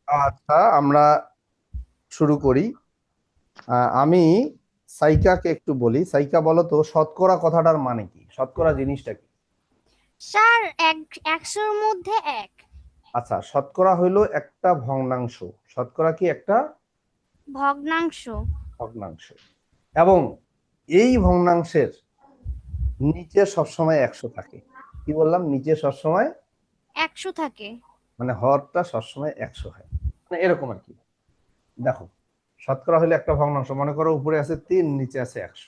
আচ্ছা, আমরা শুরু করি। আমি সাইকাকে একটু বলি। সাইকা, বলো তো শতকরা কথাটার মানে কি? শতকরা জিনিসটা কি? স্যার, 100-র মধ্যে 1। আচ্ছা, শতকরা হইলো একটা ভগ্নাংশ। শতকরা কি একটা ভগ্নাংশ। ভগ্নাংশ, এবং এই ভগ্নাংশের নিচে সবসময় 100 থাকে। কি বললাম? নিচে সবসময়, 100 থাকে। মানে হরটা সবসময় 100 হয়, মানে এরকম আর কি। দেখো, শতকরা হইলো একটা ভগ্নাংশ। মনে করো উপরে আছে 3, নিচে আছে 100।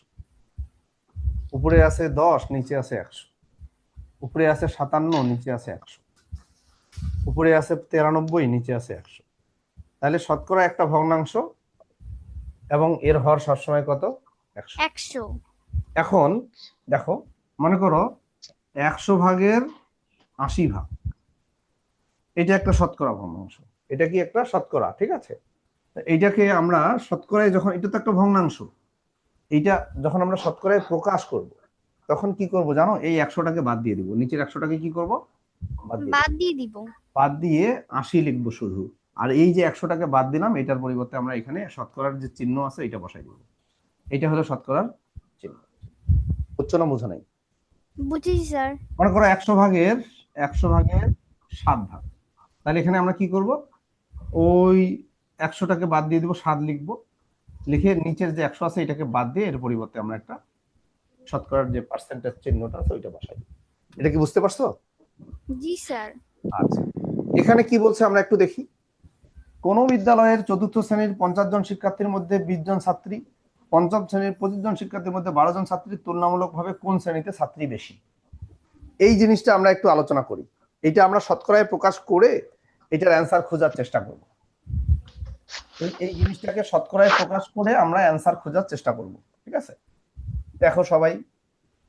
উপরে আছে 10, নিচে আছে 100। উপরে আছে 57, নিচে আছে 100। উপরে আছে 93, নিচে আছে 100। তাহলে শতকরা একটা ভগ্নাংশ, এবং এর হর সবসময় কত? 100। 100। এখন দেখো, মনে করো 100 ভাগের 80 ভাগ, এটা একটা শতকরা ভগ্নাংশ। এটা কি একটা শতকরা? ঠিক আছে। এইটাকে আমরা শতকরায় যখন, এটা তো একটা ভগ্নাংশ, এইটা যখন আমরা শতকরায় প্রকাশ করব, তখন কি করব জানো? এই 100টাকে বাদ দিয়ে দিব, নিচের 100টাকে কি করব? বাদ দিয়ে বাদ দিব। দিয়ে দিব। বাদ দিয়ে 80 লিখবো শুধু। আর এই যে 100টাকে বাদ দিলাম, এটার পরিবর্তে আমরা এখানে শতকরার যে চিহ্ন আছে এটা বসাই দিব। এটা হলো শতকরার চিহ্ন। বুঝছো না বোঝা নাই? বুঝেছি স্যার। মনে করো 100 ভাগের 7 ভাগ। তাহলে এখানে আমরা কি করব? ওই 100টাকে বাদ দিয়ে দিব, 7 লিখবো। লিখে নিচের যে 100 আছে এটাকে বাদ দিয়ে এর পরিবর্তে আমরা একটা শতকরার যে পার্সেন্টেজ চিহ্নটা আছে ওইটা বসাই দিব। এটা কি বুঝতে পারছো? জি স্যার। আচ্ছা, এখানে কি বলছে আমরা একটু দেখি। কোন বিদ্যালয়ের চতুর্থ শ্রেণীর 50 জন শিক্ষার্থীর মধ্যে 20 জন ছাত্রী, পঞ্চম শ্রেণীর 25 জন শিক্ষার্থীর মধ্যে 12 জন ছাত্রী, তুলনামূলকভাবে কোন শ্রেণীতে ছাত্রী বেশি? এই জিনিসটা আমরা একটু আলোচনা করি। এটা আমরা শতকরায় প্রকাশ করে এটার অ্যান্সার খোঁজার চেষ্টা করব। এই জিনিসটাকে শতকরায় প্রকাশ করে আমরা অ্যান্সার খোঁজার চেষ্টা করব। ঠিক আছে? দেখো সবাই।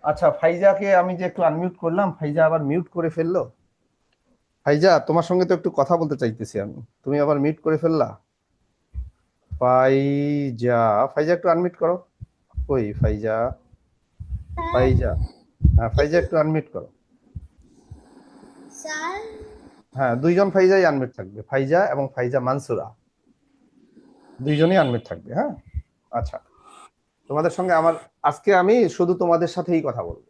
আচ্ছা, ফাইজাকে আমি যে একটু আনমিউট করলাম, ফাইজা আবার মিউট করে ফেললো। ফাইজা, তোমার সঙ্গে তো একটু কথা বলতে চাইতেছি আমি, তুমি আবার মিউট করে ফেললা। ফাইজা, ফাইজা একটু আনমিউট করো। কই ফাইজা? ফাইজা, হ্যাঁ ফাইজা একটু আনমিউট করো। স্যার। হ্যাঁ, দুইজন ফাইজাই আনমিউট থাকবে, ফাইজা এবং ফাইজা মানসুরা, দুইজনই আনমিউট থাকবে। হ্যাঁ, আচ্ছা। তোমাদের সঙ্গে আমার, আজকে আমি শুধু তোমাদের সাথেই কথা বলবো।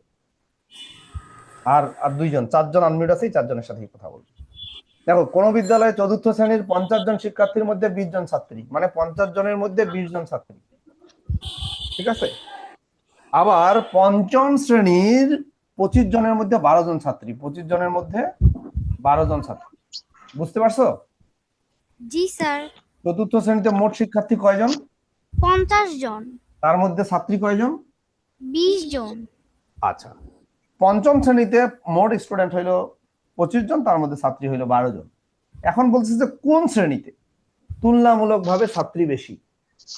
আর আর দুইজন, 4জন আনমিউট আছে, 4জনের সাথেই কথা বলবো। দেখো, কোন বিদ্যালয়ে চতুর্থ শ্রেণীর 50 জন শিক্ষার্থীর মধ্যে 20 জন ছাত্রী, মানে 50 জনের মধ্যে 20 জন ছাত্রী। ঠিক আছে। আবার পঞ্চম শ্রেণীর 25 জনের মধ্যে 12 জন ছাত্রী, 25 জনের মধ্যে 12 জন ছাত্রী। বুঝতে পারছো? জি স্যার। চতুর্থ শ্রেণীতে মোট শিক্ষার্থী কয়জন? 50 জন। তার মধ্যে ছাত্রী কয়জন? 20 জন। আচ্ছা, পঞ্চম শ্রেণীতে মোট স্টুডেন্ট হইলো 25 জন, তার মধ্যে ছাত্রী হইলো 12 জন। এখন বলছে যে কোন শ্রেণীতে তুলনামূলকভাবে ছাত্রী বেশি?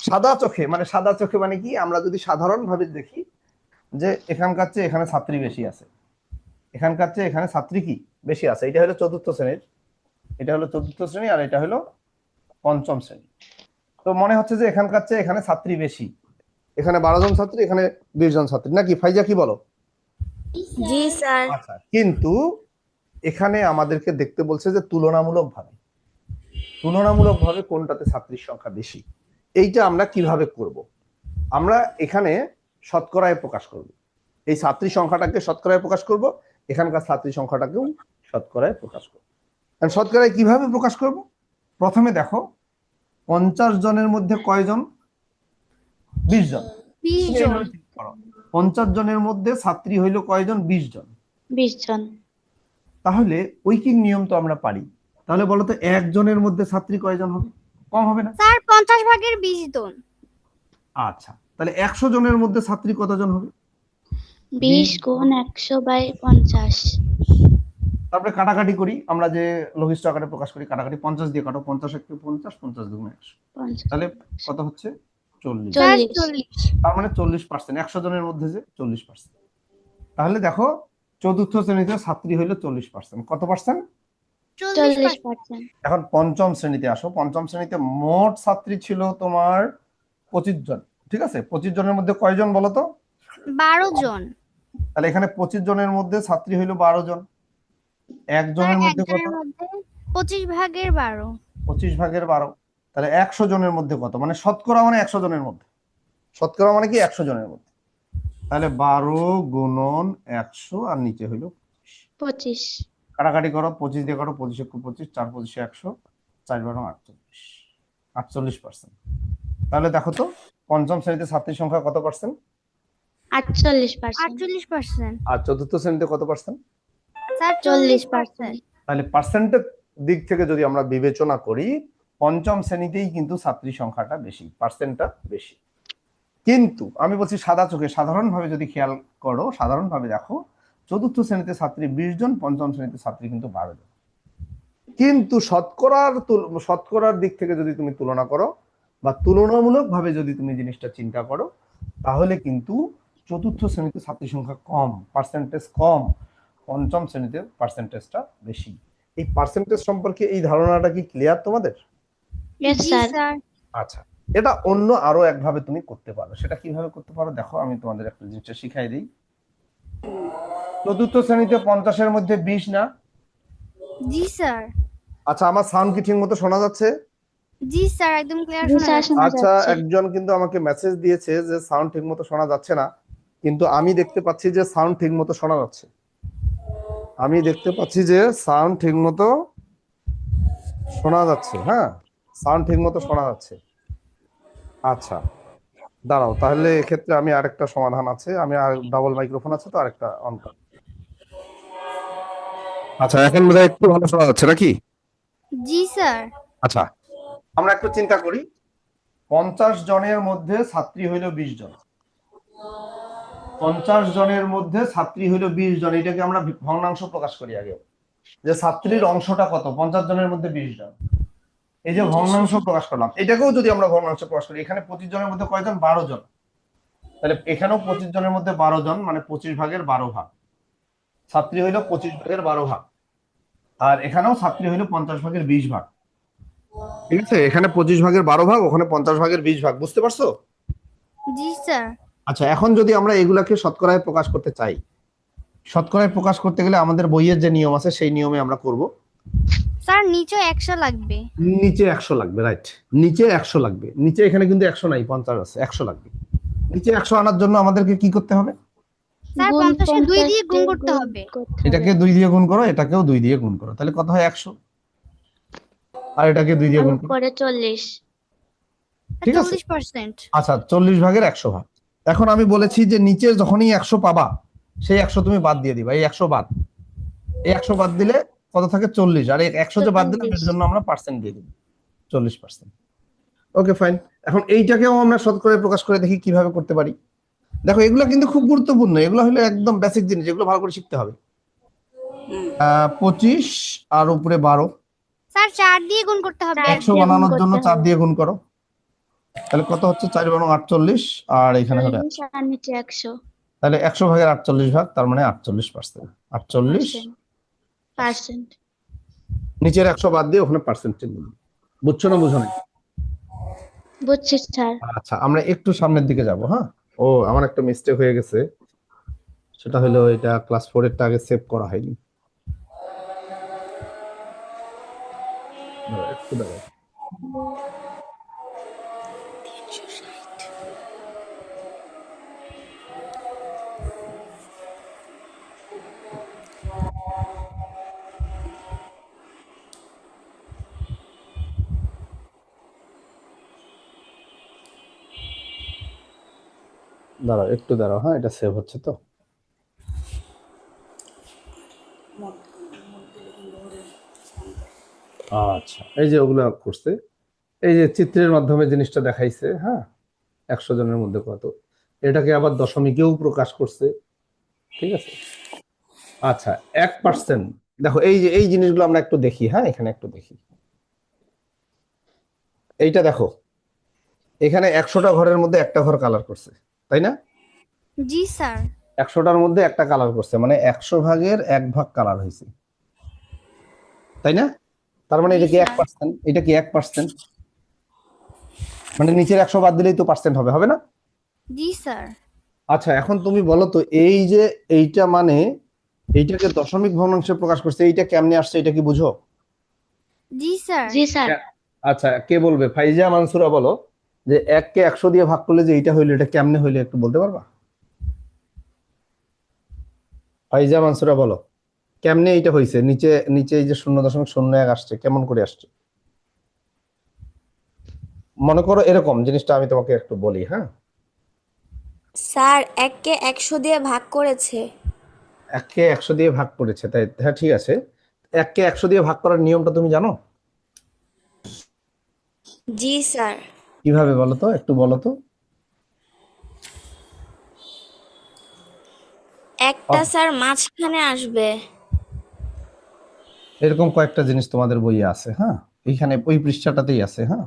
সাদা চোখে, মানে সাদা চোখে মানে কি, আমরা যদি সাধারণ ভাবে দেখি যে এখানকার চেয়ে এখানে ছাত্রী বেশি আছে, এখানকার চেয়ে এখানে ছাত্রী কি বেশি আছে। এটা হলো চতুর্থ শ্রেণীর, এটা হলো চতুর্থ শ্রেণী, আর এটা হলো পঞ্চম শ্রেণী। তো মনে হচ্ছে যে এখানকার চেয়ে এখানে ছাত্রী বেশি, এখানে 12 জন ছাত্রী, এখানে 20 জন ছাত্রী, নাকি ফাইজা কি বলো? জি স্যার। আচ্ছা, কিন্তু এখানে আমাদেরকে দেখতে বলছে যে তুলনামূলকভাবে, তুলনামূলকভাবে কোনটাতে ছাত্রীর সংখ্যা বেশি। এইটা আমরা কিভাবে করব? আমরা এখানে শতকরায় প্রকাশ করব, এই ছাত্রী সংখ্যাটাকে শতকরায় প্রকাশ করব, এখানকার ছাত্রী সংখ্যাটাকেও শতকরায় প্রকাশ করব। শতকরায় কিভাবে প্রকাশ করব? প্রথমে দেখো, 50 জনের মধ্যে কয়জন? 20 জন। 20 তুমি জন। এইভাবে ঠিক করো, 50 জনের মধ্যে ছাত্রী হইল কয়জন? 20 জন। 20 জন। তাহলে ঐকিক নিয়ম তো আমরা পারি। তাহলে বলো তো, 1 জনের মধ্যে ছাত্রী কয়জন হবে? কম হবে না? স্যার, 50 ভাগের 20 জন। আচ্ছা, তাহলে 100 জনের মধ্যে ছাত্রী কতজন হবে? 20 গুণ 100/50। তারপরে কাটাকাটি করি, আমরা যে লঘিষ্ঠ আকারে প্রকাশ করি, কাটাকাটি 50 দিয়ে কাটো, 50 একটু 50, 50 দুগুণ 100। 50। তাহলে কত হচ্ছে? 40। স্যার, 40। 40। তার মানে 40%, 100 জনের মধ্যে যে 40%। তাহলে দেখো, চতুর্থ শ্রেণীতে ছাত্রী হইলো 40%। কত পার্সেন্ট? 40%। 40%। এখন পঞ্চম শ্রেণীতে আসো। পঞ্চম শ্রেণীতে মোট ছাত্রী ছিল তোমার 25 জন। ঠিক আছে, 25 জনের মধ্যে কয়জন বলো তো? 12 জন। তাহলে এখানে 25 জনের মধ্যে ছাত্রী হইলো 12 জন। স্যার, একজনের মধ্যে কত? একজনের মধ্যে 25 ভাগের 12। 25/12, তাহলে 100 জনের মধ্যে কত, মানে শতকরা মানে 100 জনের মধ্যে, শতকরা মানে কি 100 জনের মধ্যে, তাহলে 12 গুণন 100 আর নিচে হইলো 25। কাটাকাটি করো, 25 দিয়ে করো, 25 × 25, 4 × 25 100, 4 × 12 48%। তাহলে দেখো তো পঞ্চম শ্রেণীতে ছাত্রীর সংখ্যা কত পার্সেন্ট, 48%। 48%। আর চতুর্থ শ্রেণীতে কত পার্সেন্ট? স্যার 40%। তাহলে পার্সেন্টের দিক থেকে যদি আমরা বিবেচনা করি, পঞ্চম শ্রেণীতেই কিন্তু ছাত্রী সংখ্যাটা বেশি, পার্সেন্টটা বেশি। কিন্তু আমি বলছি সাদা চোখে সাধারণভাবে যদি খেয়াল করো, সাধারণভাবে দেখো, চতুর্থ শ্রেণীতে ছাত্রী 20 জন, পঞ্চম শ্রেণীতে ছাত্রী কিন্তু 12 জন। কিন্তু শতকরার দিক থেকে যদি তুমি তুলনা করো বা তুলনামূলকভাবে যদি তুমি জিনিসটা চিন্তা করো, তাহলে কিন্তু চতুর্থ শ্রেণীতে ছাত্রী সংখ্যা কম, পার্সেন্টেজ কম, পঞ্চম শ্রেণীতে পার্সেন্টেজটা বেশি। এই পার্সেন্টেজ সম্পর্কে এই ধারণাটা কি ক্লিয়ার তোমাদের? Yes, জি sir. স্যার। আচ্ছা, এটা অন্য আরো একভাবে তুমি করতে পারো। সেটা কিভাবে করতে পারো দেখো, আমি তোমাদের একটা জিনিসটা শিখাই দিই। চতুর্থ শ্রেণীতে 50-এর মধ্যে 20 না? জি স্যার। আচ্ছা, আমার সাউন্ড কি ঠিক মতো শোনা যাচ্ছে? জি স্যার, একদম ক্লিয়ার জি শোনা স্যার, যাচ্ছে। শোনা আচ্ছা, যাচ্ছে। একজন কিন্তু আমাকে মেসেজ দিয়েছে যে সাউন্ড ঠিক মতো শোনা যাচ্ছে না, কিন্তু আমি দেখতে পাচ্ছি যে সাউন্ড ঠিক মতো শোনা যাচ্ছে। আমি দেখতে পাচ্ছি যে সাউন্ড ঠিক মতো শোনা যাচ্ছে। হ্যাঁ, সাউন্ড ঠিক মতো শোনা যাচ্ছে। আচ্ছা, দাঁড়াও, তাহলে এক্ষেত্রে আমি আরেকটা সমাধান আছে, আমি আর ডাবল মাইক্রোফোন আছে তো আরেকটা অন কর। আচ্ছা, এখন বোধহয় একটু ভালো শোনা যাচ্ছে নাকি? জি স্যার। আচ্ছা, আমরা একটু চিন্তা করি, 50 জনের মধ্যে ছাত্রী হইল 20 জন, 50 জনের মধ্যে ছাত্রী হইল 20 জন, এটাকে আমরা ভগ্নাংশ প্রকাশ করি আগে, যে ছাত্রীর অংশটা কত, 50 জনের মধ্যে 20 জন, এই যে ভগ্নাংশ প্রকাশ করলাম, এটাকেও যদি আমরা ভগ্নাংশ প্রকাশ করি, এখানে 25 জনের মধ্যে কয়জন, 12 জন, তাহলে এখানেও 25 জনের মধ্যে 12 জন, মানে 25/12 ভাগ, ছাত্রী হইল 25/12 ভাগ, আর এখানেও ছাত্রী হইল 50/20 ভাগ। ঠিক আছে, এখানে 25/12 ভাগ, ওখানে 50/20 ভাগ, বুঝতে পারছো? জি স্যার। আচ্ছা, এখন যদি আমরা এগুলাকে শতকরায় প্রকাশ করতে চাই, শতকরায় প্রকাশ করতে গেলে আমাদের বইয়ের যে নিয়ম আছে সেই নিয়মে আমরা করব। স্যার নিচে 100 লাগবে। নিচে 100 লাগবে, রাইট, নিচে 100 লাগবে। নিচে এখানে কিন্তু 100 নাই, 50 আছে, 100 লাগবে। নিচে 100 আনার জন্য আমাদেরকে কি করতে হবে? স্যার 50 কে 2 দিয়ে গুণ করতে হবে। এটাকে 2 দিয়ে গুণ করো, এটাকেও 2 দিয়ে গুণ করো, তাহলে কত হয়, 100। আর এটাকে 2 দিয়ে গুণ করো, করে 40। ঠিক আছে। 40%। আচ্ছা, 40/100 ভাগ। এখন আমি বলেছি যে নিচে যখনই 100 পাবা, সেই 100 তুমি বাদ দিয়ে দিবা, এই 100 বাদ, এই 100 বাদ দিলে কত থাকে, 40, আর এই 100 যে বাদ দিলাম এর জন্য আমরা পার্সেন্ট দিয়ে দিব, 40%। ওকে, ফাইন। এখন এইটাকেও আমরা শতকরায় প্রকাশ করে দেখি কিভাবে করতে পারি। দেখো, এগুলো কিন্তু খুব গুরুত্বপূর্ণ, এগুলো হলো একদম বেসিক জিনিস, এগুলো ভালো করে শিখতে হবে। 25 আর উপরে 12, স্যার 4 দিয়ে গুণ করতে হবে। 100 বানানোর জন্য 4 দিয়ে গুণ করো, তাহলে কত হচ্ছে, 4 × 48, আর এখানে হলো 40 আর নিচে 100। তাহলে 100/48 ভাগ, তার মানে 48%। 48, নিচের 100 বাদ দিয়ে ওখানে পার্সেন্ট চিহ্ন দিই। বুঝছো না বুঝো না? বুঝছি স্যার। আচ্ছা, আমরা একটু সামনের দিকে যাব। হ্যাঁ, ও আমার একটা মিস্টেক হয়ে গেছে, সেটা হলো এটা ক্লাস 4 এরটা আগে সেভ করা হয়নি। একটু দাঁড়াও। দাঁড়াও, একটু দাঁড়াও, হ্যাঁ, এটা সেভ হচ্ছে তো। আচ্ছা, এই যে ওগুলো করছে, এই যে চিত্রের মাধ্যমে জিনিসটা দেখাইছে। হ্যাঁ, 100 জনের মধ্যে কত, এটাকে আবার দশমিকেও প্রকাশ করছে। ঠিক আছে। আচ্ছা, 1%, দেখো এই যে এই জিনিসগুলো আমরা একটু দেখি। হ্যাঁ, এখানে একটু দেখি, এইটা দেখো, এখানে 100টা ঘরের মধ্যে একটা ঘর কালার করছে, তাই না? জি স্যার। 100টার মধ্যে একটা কালার করছে, মানে 100 ভাগের 1 ভাগ কালার হয়েছে, তাই না? তার মানে এটা কি 1%? এটা কি 1%? মানে নিচের 100 বাদ দিলেই তো পার্সেন্ট হবে, হবে না? জি স্যার। আচ্ছা, এখন তুমি বলো তো, এই যে এইটা মানে এইটাকে দশমিক ভগ্নাংশে প্রকাশ করছে, এইটা কেমনে আসছে, এটা কি বুঝো? জি স্যার। জি স্যার। আচ্ছা, কে বলবে? ফাইজা, মানসুরা বলো যে 1 কে 100 দিয়ে ভাগ করলে যে এইটা হইলো, এটা কেমনে হইলো একটু বলতে পারবা? ফাইজা, মানসুরা বলো কেমনে এইটা হয়েছে, নিচে নিচে এই যে 0.01 আসছে, কেমন করে আসছে? মনে করো এরকম জিনিসটা আমি তোমাকে একটু বলি, হ্যাঁ। স্যার 1-কে 100 দিয়ে ভাগ করেছে। 1 কে 100 দিয়ে ভাগ করেছে, তাই? হ্যাঁ, ঠিক আছে। 1 কে 100 দিয়ে ভাগ করার নিয়মটা তুমি জানো? জি স্যার। কিভাবে বলো তো, একটু বলো তো। একটা স্যার মাঝখানে আসবে। এরকম কয়েকটা জিনিস তোমাদের বইয়ে আছে, হ্যাঁ। এইখানে ওই পৃষ্ঠাটাতেই আছে, হ্যাঁ।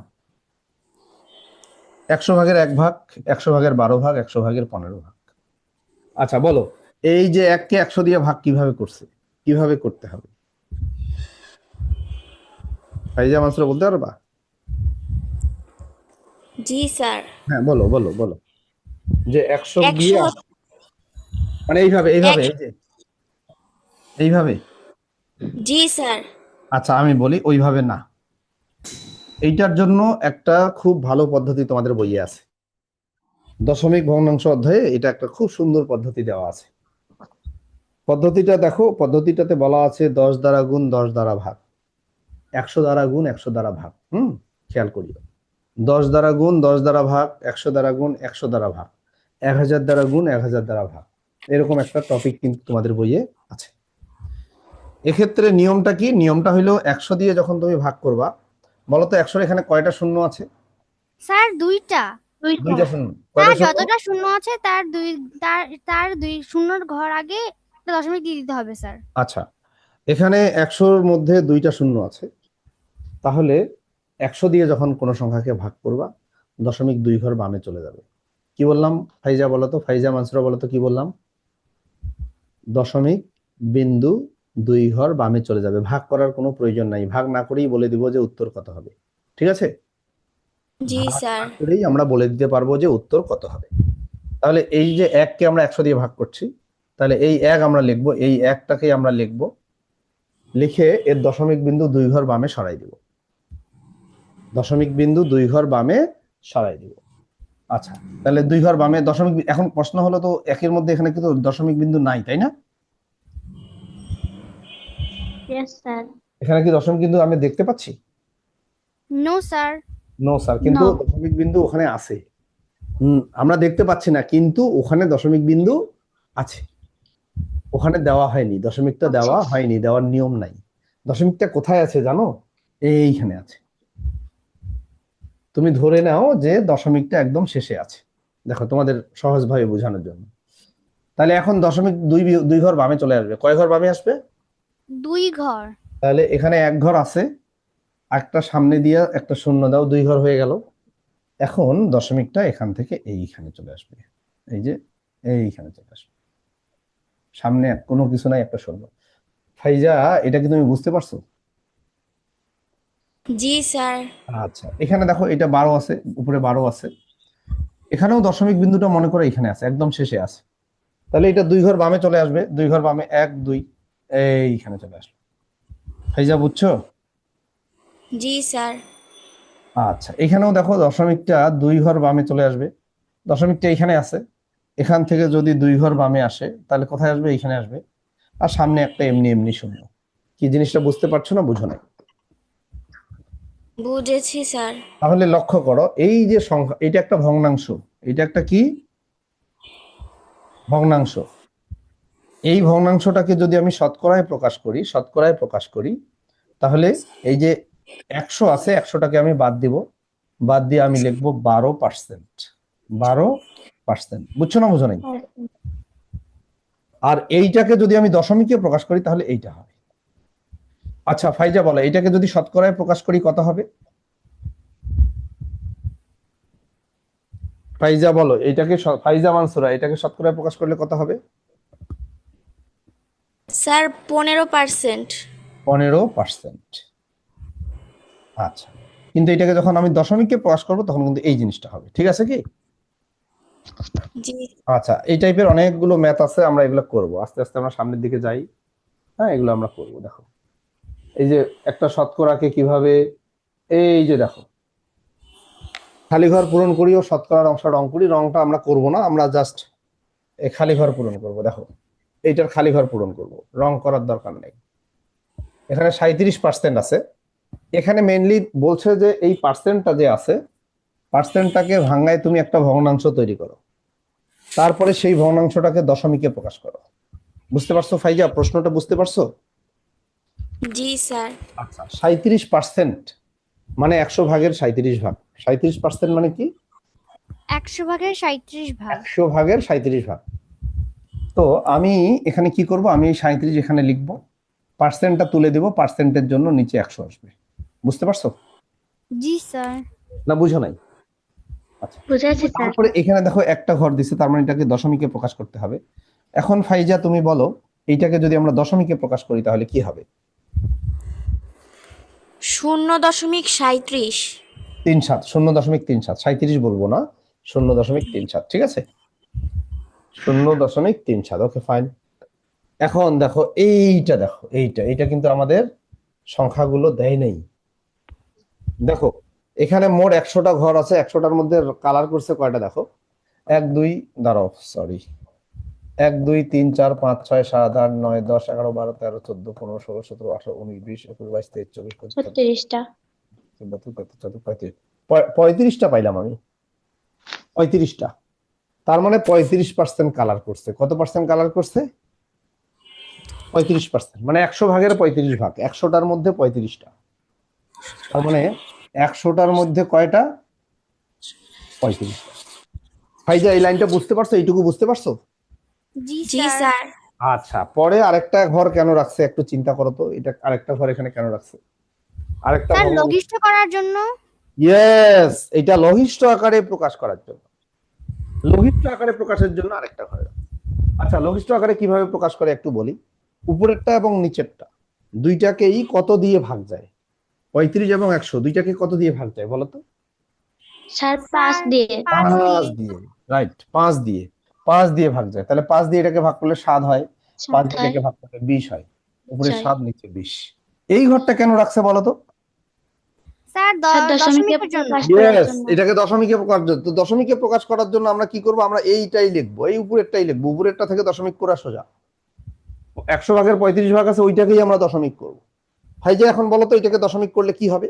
100 ভাগের 1 ভাগ, 100 ভাগের 12 ভাগ, 100 ভাগের 15 ভাগ। আচ্ছা বলো, এই যে 1 কে 100 দিয়ে ভাগ কিভাবে করছে, কিভাবে করতে হবে? ফাইজা, মানসুরা বলতে পারবা? জি স্যার। হ্যাঁ, বলো বলো বলো। যে 100 দিয়ে 100 মানে এইভাবে এইভাবে, এক এই যে এইভাবে। জি স্যার। আচ্ছা, আমি বলি ওইভাবে না। এইটার জন্য একটা খুব ভালো পদ্ধতি তোমাদের বইয়ে আছে, দশমিক ভগ্নাংশ অধ্যায়ে এটা একটা খুব সুন্দর পদ্ধতি দেওয়া আছে। পদ্ধতিটা দেখো, পদ্ধতিটাতে বলা আছে 10 দ্বারা গুণ 10 দ্বারা ভাগ, 100 দ্বারা গুণ 100 দ্বারা ভাগ। খেয়াল করিও, 10 দ্বারা গুণ 10 দ্বারা ভাগ, 100 দ্বারা গুণ 100 দ্বারা ভাগ, 1000 দ্বারা গুণ 1000 দ্বারা ভাগ। এরকম একটা টপিক কিন্তু তোমাদের বইয়ে আছে। এক্ষেত্রে নিয়মটা কি? নিয়মটা হইলো 100 দিয়ে যখন তুমি ভাগ করবা, বলো তো 100 এখানে কয়টা শূন্য আছে? স্যার দুইটা। দুইটা শূন্য। স্যার কয়টা শূন্য? যতটা শূন্য আছে তার দুই শূন্যর ঘর আগে একটা দশমিক দিয়ে দিতে হবে স্যার। আচ্ছা, এখানে 100-র মধ্যে দুইটা শূন্য আছে, তাহলে 100 দিয়ে যখন কোনো সংখ্যাকে ভাগ করবা, দশমিক 2 ঘর বামে চলে যাবে। কি বললাম? ফাইজা বলো তো, ফাইজা, মানসুরা বলো তো কি বললাম? দশমিক বিন্দু 2 ঘর বামে চলে যাবে, ভাগ করার কোনো প্রয়োজন নাই, ভাগ না করেই বলে দিব যে উত্তর কত হবে। ঠিক আছে? জি ভাগ স্যার। না করেই আমরা বলে দিতে পারবো যে উত্তর কত হবে। তাহলে এই যে 1 কে আমরা 100 দিয়ে ভাগ করছি, তাহলে এই 1 আমরা লিখবো, এই 1টাকে আমরা লিখবো, লিখে এর দশমিক বিন্দু 2 ঘর বামে সরাই দিব। দশমিক বিন্দু 2 ঘর বামে সরাই দিব। আচ্ছা, তাহলে 2 ঘর বামে দশমিক এখন প্রশ্ন হলো তো, একের মধ্যে এখানে কিন্তু দশমিক বিন্দু নাই, তাই না? Yes sir. এখানে কি দশমিক বিন্দু আমি দেখতে পাচ্ছি? No sir. নো স্যার, কিন্তু No. দশমিক বিন্দু ওখানে আছে। আমরা দেখতে পাচ্ছি না, কিন্তু ওখানে দশমিক বিন্দু আছে। ওখানে দেওয়া হয়নি, দশমিকটা দেওয়া হয়নি, দেওয়ার নিয়ম নাই। দশমিকটা কোথায় আছে জানো? এইখানে আছে। তুমি ধরে নাও যে দশমিকটা একদম শেষে আছে। দেখো, তোমাদের সহজভাবে বোঝানোর জন্য। তাহলে এখন দশমিক 2 ঘর বামে চলে আসবে। কয় ঘর বামে আসবে? 2 ঘর। তাহলে এখানে 1 ঘর আছে, একটা সামনে দিয়ে একটা শূন্য দাও, 2 ঘর হয়ে গেল। এখন দশমিকটা এখান থেকে এইখানে চলে আসবে, এই যে এইখানে চলে আসবে, সামনে কোনো কিছু নাই, একটা শূন্য। ফাইজা, এটা কি তুমি বুঝতে পারছো? জি স্যার। আচ্ছা, এখানে দেখো এটা 12 আছে, উপরে 12 আছে, এখানেও দশমিক বিন্দুটা মনে করো এখানে আছে, একদম শেষে আছে। তাহলে এটা 2 ঘর বামে চলে আসবে, 2 ঘর বামে 1 2, এইখানে চলে আসবে। ফাইজা, বুঝছো? জি স্যার। আচ্ছা, এখানেও দেখো দশমিকটা 2 ঘর বামে চলে আসবে, দশমিকটা এখানে আছে, এখান থেকে যদি 2 ঘর বামে আসে তাহলে কোথায় আসবে? এইখানে আসবে। আর সামনে একটা এমনি এমনি শূন্য। কি জিনিসটা বুঝতে পারছো না বুঝো নাই? বুঝেছি স্যার। তাহলে লক্ষ্য করো, এই যে সংখ্যা, এটা একটা ভগ্নাংশ, এটা একটা কি ভগ্নাংশ। এই ভগ্নাংশটাকে যদি আমি শতকরায় প্রকাশ করি, শতকরায় প্রকাশ করি, তাহলে এই যে 100 আছে, 100টাকে আমি বাদ দিব, বাদ দিয়ে আমি লিখবো 12%। 12%, বুঝছো না বুঝো নাই? আর এইটাকে যদি আমি দশমিকে প্রকাশ করি তাহলে এইটা হবে। আচ্ছা ফাইজা বলো, এটাকে যদি শতকরায় প্রকাশ করি কত হবে? ফাইজা বলো, এটাকে ফাইজা, মানসুরা, এটাকে শতকরায় প্রকাশ করলে কত হবে? স্যার 15%। 15%। আচ্ছা, কিন্তু এটাকে যখন আমি দশমিকে প্রকাশ করব তখন কিন্তু এই জিনিসটা হবে। ঠিক আছে কি? জি। আচ্ছা, এই টাইপের অনেকগুলো ম্যাথ আছে, আমরা এগুলো করব আস্তে আস্তে, আমরা সামনের দিকে যাই। হ্যাঁ, এগুলো আমরা করব। দেখো, এই যে একটা শতকরাকে কিভাবে এই যে দেখো, খালি ঘর পূরণ করি ও শতকরার অংশ রং করি। রংটা আমরা করব না, আমরা জাস্ট এই খালি ঘর পূরণ করব। দেখো এইটার খালি ঘর পূরণ করব, রং করার দরকার নেই। এখানে 37% আছে। এখানে মেইনলি বলছে যে এই পার্সেন্টটা যে আছে, পার্সেন্টটাকে ভাঙায় তুমি একটা ভগ্নাংশ তৈরি করো, তারপরে সেই ভগ্নাংশটাকে দশমিকে প্রকাশ করো। বুঝতে পারছো ফাইজা? প্রশ্নটা বুঝতে পারছো? জি স্যার। আচ্ছা, 37% মানে 100 ভাগের 37 ভাগ। 37% মানে কি? 100 ভাগের 37 ভাগ। 100 ভাগের 37 ভাগ। তো আমি এখানে কি করব, আমি এই 37 এখানে লিখবো, পার্সেন্টটা তুলে দেব, পার্সেন্টের জন্য নিচে 100 আসবে। বুঝতে পারছো জি স্যার। না বুঝো নাই? আচ্ছা, বুঝেছি স্যার। তারপরে এখানে দেখো একটা ঘর দিছে, তার মানে এটাকে দশমিকে প্রকাশ করতে হবে। এখন ফাইজা তুমি বলো, এইটাকে যদি আমরা দশমিকে প্রকাশ করি তাহলে কি হবে? 0.37। 37, 0.37, 37 বলবো না, 0.37, ঠিক আছে? 0.37, ওকে ফাইন। এখন দেখো এইটা, দেখো এইটা কিন্তু আমাদের সংখ্যাগুলো দেয় নেই। দেখো এখানে মোট 100টা ঘর আছে, 100টার মধ্যে কালার করছে কয়টা দেখো, 1 2, দাঁড়াও সরি, 1 2 3 4 5 6 7 8 9 10 11 12 13 14 15 16 17 18 19 20 21 22 23 24 25 36টা। 35টা পাইলাম আমি, 35টা। তার মানে 35% কালার করছে। কত পার্সেন্ট কালার করছে? 35%, মানে 100 ভাগের 35 ভাগ। 100টার মধ্যে 35টা, তার মানে 100টার মধ্যে কয়টা? 35টা। ভাইজা এই লাইনটা বুঝতে পারছো? এইটুকু বুঝতে পারছো? জি জি স্যার। স্যার। আচ্ছা, পরে আরেকটা ঘর কেন রাখছে একটু চিন্তা করো তো, এটা আরেকটা ঘর এখানে কেন রাখছে? আরেকটা স্যার ভগ্নাংশ, লঘিষ্ঠ করার জন্য। ইয়েস, এটা লঘিষ্ঠ আকারে প্রকাশ করার জন্য, লঘিষ্ঠ আকারে প্রকাশের জন্য আরেকটা ঘর রাখছে। আচ্ছা, লঘিষ্ঠ আকারে কিভাবে প্রকাশ করে একটু বলি। উপরেরটা এবং নিচেরটা দুইটাকেই কত দিয়ে ভাগ যায়? 35 এবং 100 দুইটাকে কত দিয়ে ভাগ যায় বলো তো? স্যার 5 দিয়ে। 5 দিয়ে। 5 দিয়ে, রাইট, 5 দিয়ে, 5 দিয়ে ভাগ যায়। তাহলে 5 দিয়ে এটাকে ভাগ করলে 7 হয়, 5 7 দিয়ে হয়। এটাকে ভাগ করলে 20 হয়। উপরে 6 7 নিচে 20। এই ঘরটা কেন রাখছে বলো তো? স্যার স্যার দশমিকে দশমিকের জন্য। প্রকাশ করার ইয়েস, জন্য। এটাকে দশমিকে প্রকাশ, তো দশমিকে প্রকাশ করার জন্য আমরা কি করব, আমরা এইটাই লিখবো, এই উপরেরটাই লিখবো। উপরেরটা থেকে দশমিক করা সোজা। 100 ভাগের 35 ভাগ আছে, ওইটাকেই আমরা দশমিক করব। ভাই যে এখন বলো তো এটাকে দশমিক করলে কি হবে?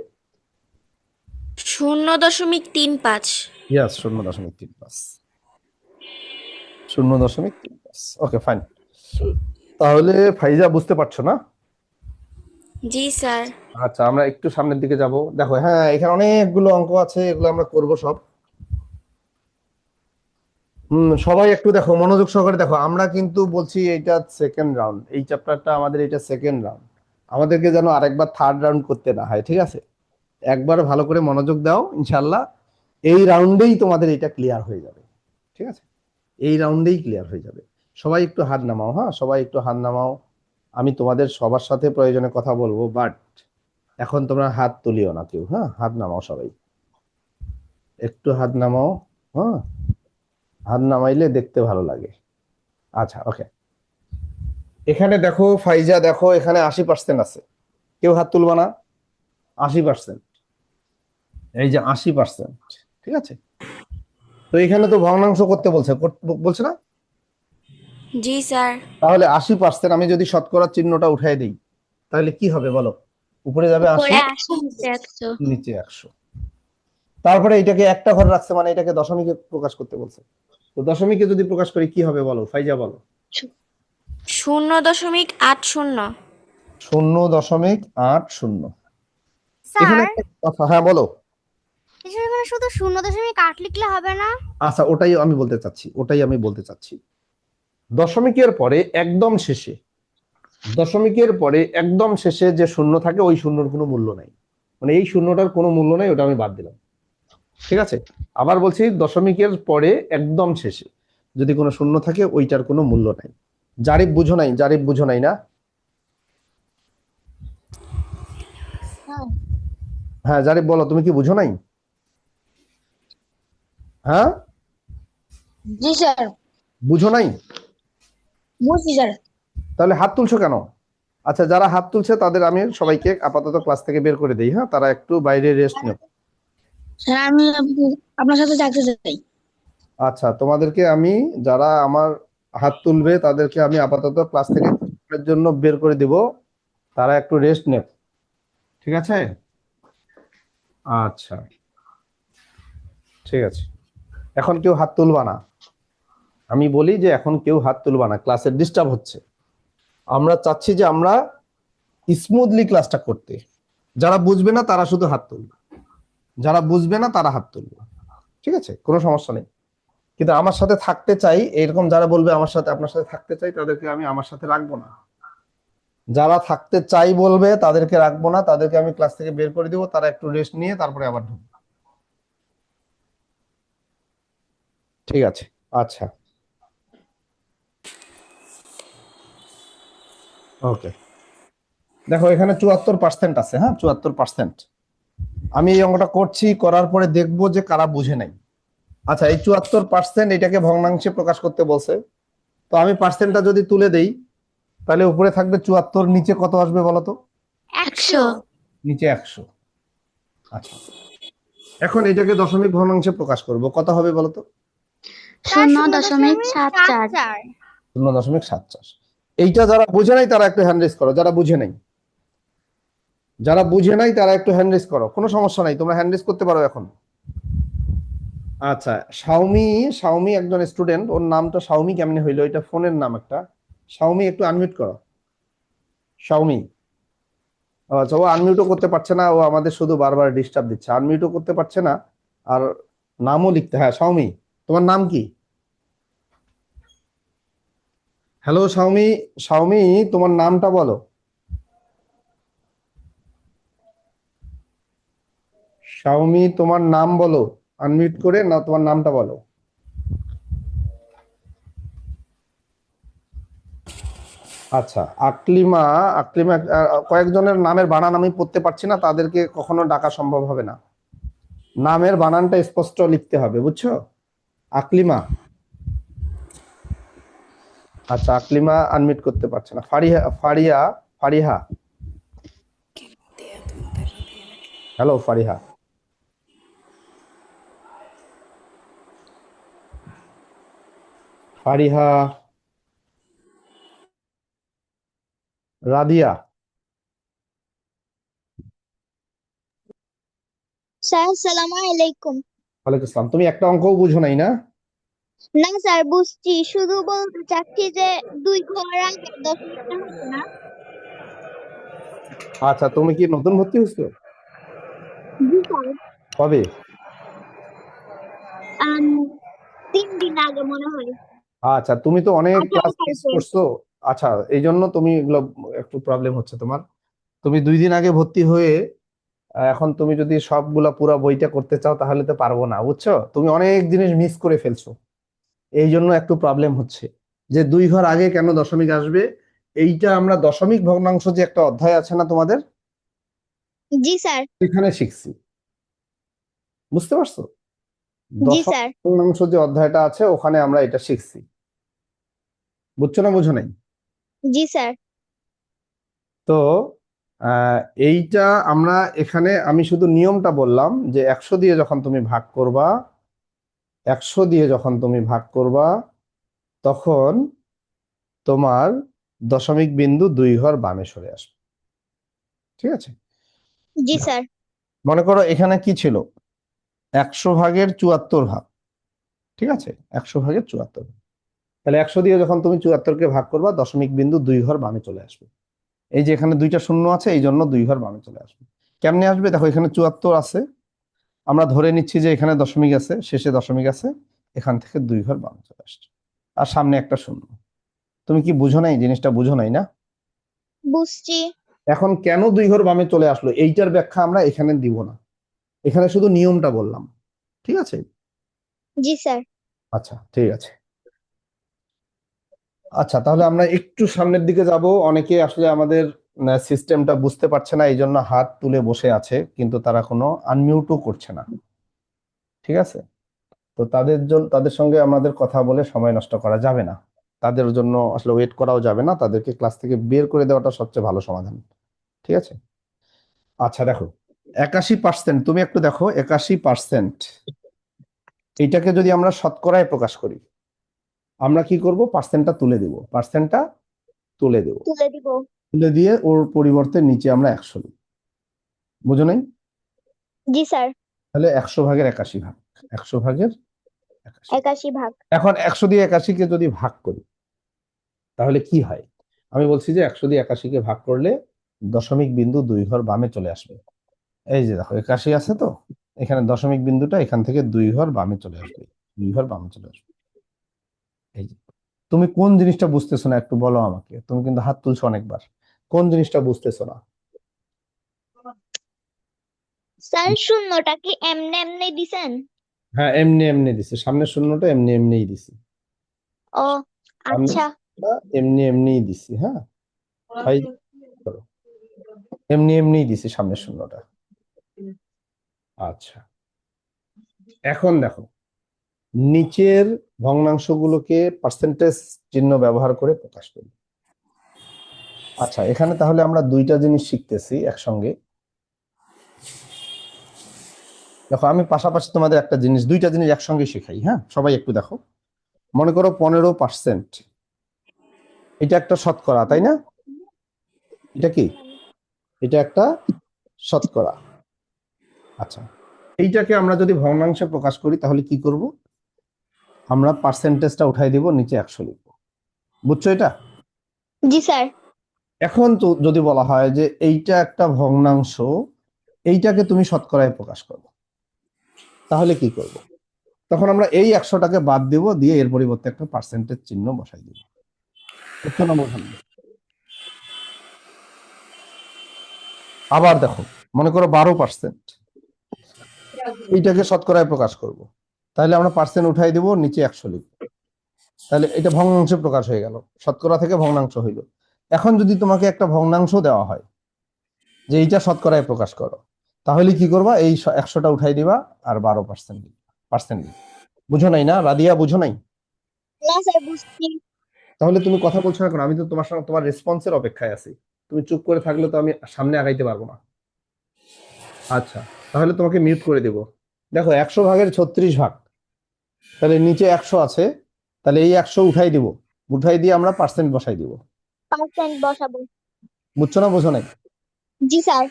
0.35। ইয়েস, 0.35, 0.35। Okay fine. তাহলে ফাইজা বুঝতে পারছো না? জি স্যার। আচ্ছা, আমরা একটু সামনের দিকে যাব। দেখো হ্যাঁ, এখানে অনেকগুলো অঙ্ক আছে, এগুলো আমরা করব সব। সবাই একটু দেখো, মনোযোগ সহকারে দেখো। আমরা কিন্তু বলছি এটা সেকেন্ড রাউন্ড, এই চ্যাপ্টারটা আমাদের এটা সেকেন্ড রাউন্ড। আমাদেরকে যেন আরেকবার থার্ড রাউন্ড করতে না হয়, ঠিক আছে? একবার ভালো করে মনোযোগ দাও, ইনশাল্লাহ এই রাউন্ডেই তোমাদের এটা ক্লিয়ার হয়ে যাবে, ঠিক আছে? এই রাউন্ডেই ক্লিয়ার হয়ে যাবে। সবাই একটু হাত নামাও, হ্যাঁ সবাই একটু হাত নামাও। আমি তোমাদের সবার সাথে প্রয়োজনে কথা বলবো, বাট এখন তোমরা হাত তুলিও না কেউ, হ্যাঁ হাত নামাও সবাই, একটু হাত নামাও, হ্যাঁ হাত নামাইলে দেখতে ভালো লাগে। আচ্ছা ওকে, এখানে দেখো ফাইজা, দেখো এখানে 80% আছে, কেউ হাত তুলবা না? 80%, এই যে 80%, ঠিক আছে? তো এখানে তো ভগ্নাংশ করতে বলছে, বলছে না? জি স্যার। তাহলে 80%, আমি যদি শতকরার চিহ্নটা উঠাই দিই তাহলে কি হবে বলো? উপরে যাবে 80, উপরে 80 নিচে 100। নিচে 100। তারপরে এটাকে একটা ঘর রাখছে, মানে এটাকে দশমিকে প্রকাশ করতে বলছে। তো দশমিকে যদি প্রকাশ করি কি হবে বলো ফাইজা, বলো? 0.80। 0.80। এখানে স্যার একটা কথা, হ্যাঁ বলো। এখানে শুধু 0.8 লিখলে হবে না? আচ্ছা, ওটাই আমি বলতে চাচ্ছি। দশমিকের পরে একদম শেষে, দশমিকের পরে একদম শেষে যে শূন্য থাকে, ওই শূন্যর কোনো মূল্য নাই, মানে এই শূন্যটার কোনো মূল্য নাই, ওটা আমি বাদ দিলাম, ঠিক আছে? আবার বলছি, দশমিকের পরে একদম শেষে যদি কোনো শূন্য থাকে, ওইটার কোনো মূল্য নাই। জারিফ বুঝো নাই? জারিফ বুঝো নাই না? হ্যাঁ জারিফ বলো, তুমি কি বুঝো নাই? হ্যাঁ জি স্যার, বুঝো নাই? বুঝছি স্যার। তাহলে হাত তুলছো কেন? আচ্ছা, যারা হাত তুলছে তাদের আমি সবাইকে আপাতত ক্লাস থেকে বের করে দিই, হ্যাঁ, তারা একটু বাইরে রেস্ট নেব। স্যার আমি আপনার সাথে থাকতে চাই। আচ্ছা, তোমাদেরকে আমি, যারা আমার হাত তুলবে তাদেরকে আমি আপাতত ক্লাস থেকে কিছুক্ষণের জন্য বের করে দিব, তারা একটু রেস্ট নেব, ঠিক আছে? আচ্ছা, ঠিক আছে। এখন কেউ হাত তুলবা না, আমি বলি যে এখন কেউ হাত তুলবা না, ক্লাসের ডিস্টার্ব হচ্ছে। আমরা চাচ্ছি যে আমরা স্মুথলি ক্লাসটা করতে। যারা বুঝবে না তারা শুধু হাত তুলবে, যারা বুঝবে না তারা হাত তুলবে, ঠিক আছে? কোনো সমস্যা নেই। কিন্তু আমার সাথে থাকতে চাই এরকম যারা বলবে আমার সাথে, আপনার সাথে থাকতে চাই, তাদেরকে আমি আমার সাথে রাখবো না। যারা থাকতে চাই বলবে তাদেরকে রাখবো না, তাদেরকে আমি ক্লাস থেকে বের করে দিব, তারা একটু রেস্ট নিয়ে তারপরে আবার ঢুকবে, ঠিক আছে? আচ্ছা, ওকে। দেখো এখানে 74% আছে, হ্যাঁ, 74%। আমি এই অঙ্কটা করছি, করার পরে দেখবো যে কারা বুঝে নাই। আচ্ছা, এই 74% এটাকে ভগ্নাংশে প্রকাশ করতে বলছে, তো আমি পার্সেন্টটা যদি তুলে দেই তাহলে উপরে থাকবে 74, নিচে কত আসবে বলো তো? 100। নিচে 100। আচ্ছা, এখন এটাকে দশমিক ভগ্নাংশে প্রকাশ করব, কত হবে বলো তো? 0.74। 0.74। এইটা যারা বুঝে নাই তারা একটু হ্যান্ড রেজ করো, যারা বুঝে নাই, যারা বুঝে নাই তারা একটু হ্যান্ড রেজ করো, কোনো সমস্যা নাই, তোমরা হ্যান্ড রেজ করতে পারো এখন। আচ্ছা, শাওমি, শাওমি একজন স্টুডেন্ট, ওর নামটা শাওমি কেমনে হইলো? এটা ফোনের নাম একটা। শাওমি একটু আনমিউট করো, শাওমি। আচ্ছা, ও আনমিউটও করতে পারছে না, ও আমাদের শুধু বারবার ডিস্টার্ব দিচ্ছে, আনমিউটও করতে পারছে না আর নামও লিখতে। হ্যাঁ শাওমি, তোমার নাম কি? হ্যালো শাওমি, শাওমি তোমার নামটা বলো। শাওমি তোমার নাম বলো, আনমিউট করে না, তোমার নামটা বলো। আচ্ছা, আকলিমা, আকলিমা, কয়েকজনের নামের বানান আমি পড়তে পারছি না, তাদেরকে কখনো ডাকা সম্ভব হবে না, নামের বানানটা স্পষ্ট লিখতে হবে, বুঝছো? আকলিমা। আচ্ছা, আকলিমা আনমিউট করতে পারছে না। ফারিহা, ফারিয়া, ফারিহা। হ্যালো ফারিহা। ফারিহা, রাদিয়া। স্যার আসসালামু আলাইকুম। ওয়ালাইকুম আসসালাম। তুমি একটা অঙ্কও বুঝো নাই না? না স্যার বুঝছি, শুধু বলতে চাচ্ছি যে 2 ঘর আগে দশমিকটা হতো না। আচ্ছা, তুমি কি নতুন ভর্তি হয়েছো? জি স্যার। কবে? 3 দিন আগে মনে হয়। আচ্ছা, তুমি তো অনেক 18 ক্লাস মিস তারিখে। করছো। আচ্ছা, এই জন্য তুমি এগুলো একটু প্রবলেম হচ্ছে তোমার। তুমি 2 দিন আগে ভর্তি হয়ে এখন তুমি যদি সবগুলা পুরো বইটা করতে চাও তাহলে তো পারবো না, বুঝছো? তুমি অনেক জিনিস মিস করে ফেলছো, এই জন্য একটু প্রবলেম হচ্ছে যে 2 ঘর আগে কেন দশমিক আসবে। এইটা আমরা দশমিক ভগ্নাংশ যে একটা অধ্যায় আছে না তোমাদের, জি স্যার। এখানে শিখছি, বুঝতে পারছো? জি দশমিক স্যার। ভগ্নাংশ যে অধ্যায়টা আছে ওখানে আমরা এটা শিখছি, বুঝছো না বুঝো নাই? জি স্যার। তো আহ, এইটা আমরা এখানে আমি শুধু নিয়মটা বললাম যে 100 দিয়ে যখন তুমি ভাগ করবা, 100 দিয়ে যখন তুমি ভাগ করবা তখন তোমার দশমিক বিন্দু 2 ঘর বামে সরে আসবে, ঠিক আছে? জি স্যার। মনে করো এখানে কি ছিল, 100/74 ঠিক আছে? 100/74, তাহলে 100 দিয়ে যখন তুমি 74কে ভাগ করবা দশমিক বিন্দু 2 ঘর বামে চলে আসবে। এই যে এখানে 2টা শূন্য আছে এই জন্য 2 ঘর বামে চলে আসবে। কেমনে আসবে দেখো, এখানে 74 আছে, আমরা ধরে নিচ্ছি যে এখানে দশমিক আছে, শেষে দশমিক আছে, এখান থেকে 2 ঘর বামে চলে আসছে, আর সামনে একটা শূন্য। তুমি কি বুঝো নাই, জিনিসটা বুঝো নাই না? বুঝছি। এখন কেন 2 ঘর বামে চলে আসলো এইটার ব্যাখ্যা আমরা এখানে দিব না, এখানে শুধু নিয়মটা বললাম, ঠিক আছে? জি স্যার। আচ্ছা ঠিক আছে। আচ্ছা, তাহলে আমরা একটু সামনের দিকে যাব। অনেকে আসলে আমাদের সিস্টেমটা বুঝতে পারছে না, এই জন্য হাত তুলে বসে আছে, কিন্তু তারা কোনো আনমিউটও করছে না, ঠিক আছে? তো তাদের জন্য, তাদের সঙ্গে আমাদের কথা বলে সময় নষ্ট করা যাবে না, তাদের জন্য আসলে ওয়েট করাও যাবে না, তাদেরকে ক্লাস থেকে বের করে দেওয়াটা সবচেয়ে ভালো সমাধান। ঠিক আছে, আচ্ছা দেখো 81%, তুমি একটু দেখো 81%, এইটাকে যদি আমরা শতকরায় প্রকাশ করি, আমরা কি করব, পার্সেন্টটা তুলে দেব, পার্সেন্টটা তুলে দেব, তুলে দিব। তুলে দিয়ে ওর পরিবর্তে নিচে আমরা 100 লিখব। বুঝো নাই? জি স্যার। তাহলে 100 ভাগের 81 ভাগ, 100 ভাগের 81। 81 ভাগ। এখন 100 দিয়ে 81-কে যদি ভাগ করি তাহলে কি হয়? আমি বলছি যে 100 দিয়ে 81-কে ভাগ করলে দশমিক বিন্দু 2 ঘর বামে চলে আসবে। এই যে দেখো 81 আছে তো, এখানে দশমিক বিন্দুটা এখান থেকে 2 ঘর বামে চলে আসবে, 2 ঘর বামে চলে আসবে। এই যে, তুমি কোন জিনিসটা বুঝতেছো না একটু বলো আমাকে, তুমি কিন্তু হাত তুলছো অনেকবার, কোন জিনিসটা বুঝতেছো না? স্যার শূন্যটা কি এমনি এমনি দিছেন? হ্যাঁ, এমনি এমনি দিছি, সামনের শূন্যটা এমনি এমনিই দিছি, ও সামনের আচ্ছা। শূন্যটা এমনি এমনিই দিছি। হ্যাঁ, তাই করো। এমনি এমনিই দিছি সামনের শূন্যটা। আচ্ছা, এখন দেখো নিচের ভগ্নাংশগুলোকে পার্সেন্টেজ চিহ্ন ব্যবহার করে প্রকাশ করি। আচ্ছা, এখানে তাহলে আমরা দুইটা জিনিস শিখতেছি একসঙ্গে। দেখো আমি পাশাপাশি তোমাদের একটা জিনিস, দুইটা জিনিস একসঙ্গে শেখাই। হ্যাঁ, সবাই একটু দেখো, মনে করো 15%, এটা একটা শতকরা, তাই না? এটা কি? এটা একটা শতকরা। আচ্ছা, এইটাকে আমরা যদি ভগ্নাংশে প্রকাশ করি তাহলে কি করব, আমরা পার্সেন্টেজটা উঠাই দিব, নিচে 100 লিখবো। বুঝছো এটা? জি স্যার। এখন তো যদি বলা হয় যে এইটা একটা ভগ্নাংশ, এইটাকে তুমি শতকরায় প্রকাশ করো, তাহলে কি করব? তখন আমরা এই 100টাকে বাদ দিব, দিয়ে এর পরিবর্তে একটা পার্সেন্টেজ চিহ্ন বসাই দিব। বুঝছো না বোঝানো? আবার দেখো, মনে করো 12%, এইটাকে শতকরায় প্রকাশ করব, তাহলে আমরা পার্সেন্ট উঠাই দিব, নিচে 100 লিখব, তাহলে এটা ভগ্নাংশে প্রকাশ হয়ে গেল, শতকরা থেকে ভগ্নাংশ হইল। এখন যদি তোমাকে একটা ভগ্নাংশ দেওয়া হয় যে এইটা শতকরায় প্রকাশ করো, তাহলে কি করবা, এই 100টা উঠাই দিবা আর 12% পার্সেন্ট। বুঝো নাই না রাদিয়া, বুঝো নাই? না স্যার বুঝছি। তাহলে তুমি কথা বলছো না কেন? আমি তো তোমার সঙ্গে তোমার রেসপন্সের অপেক্ষায় আছি, তুমি চুপ করে থাকলে তো আমি সামনে আগাইতে পারবো না। আচ্ছা, তাহলে তোমাকে মিউট করে দেব। দেখো 100 ভাগের 36 ভাগ, তাহলে নিচে 100 আছে, তাহলে এই 100 উঠাই দিব, উঠাই দিয়ে আমরা পার্সেন্ট বসাই দিব। পার্সেন্ট বসাবো। বুঝছো না বোঝো নাই? জি স্যার।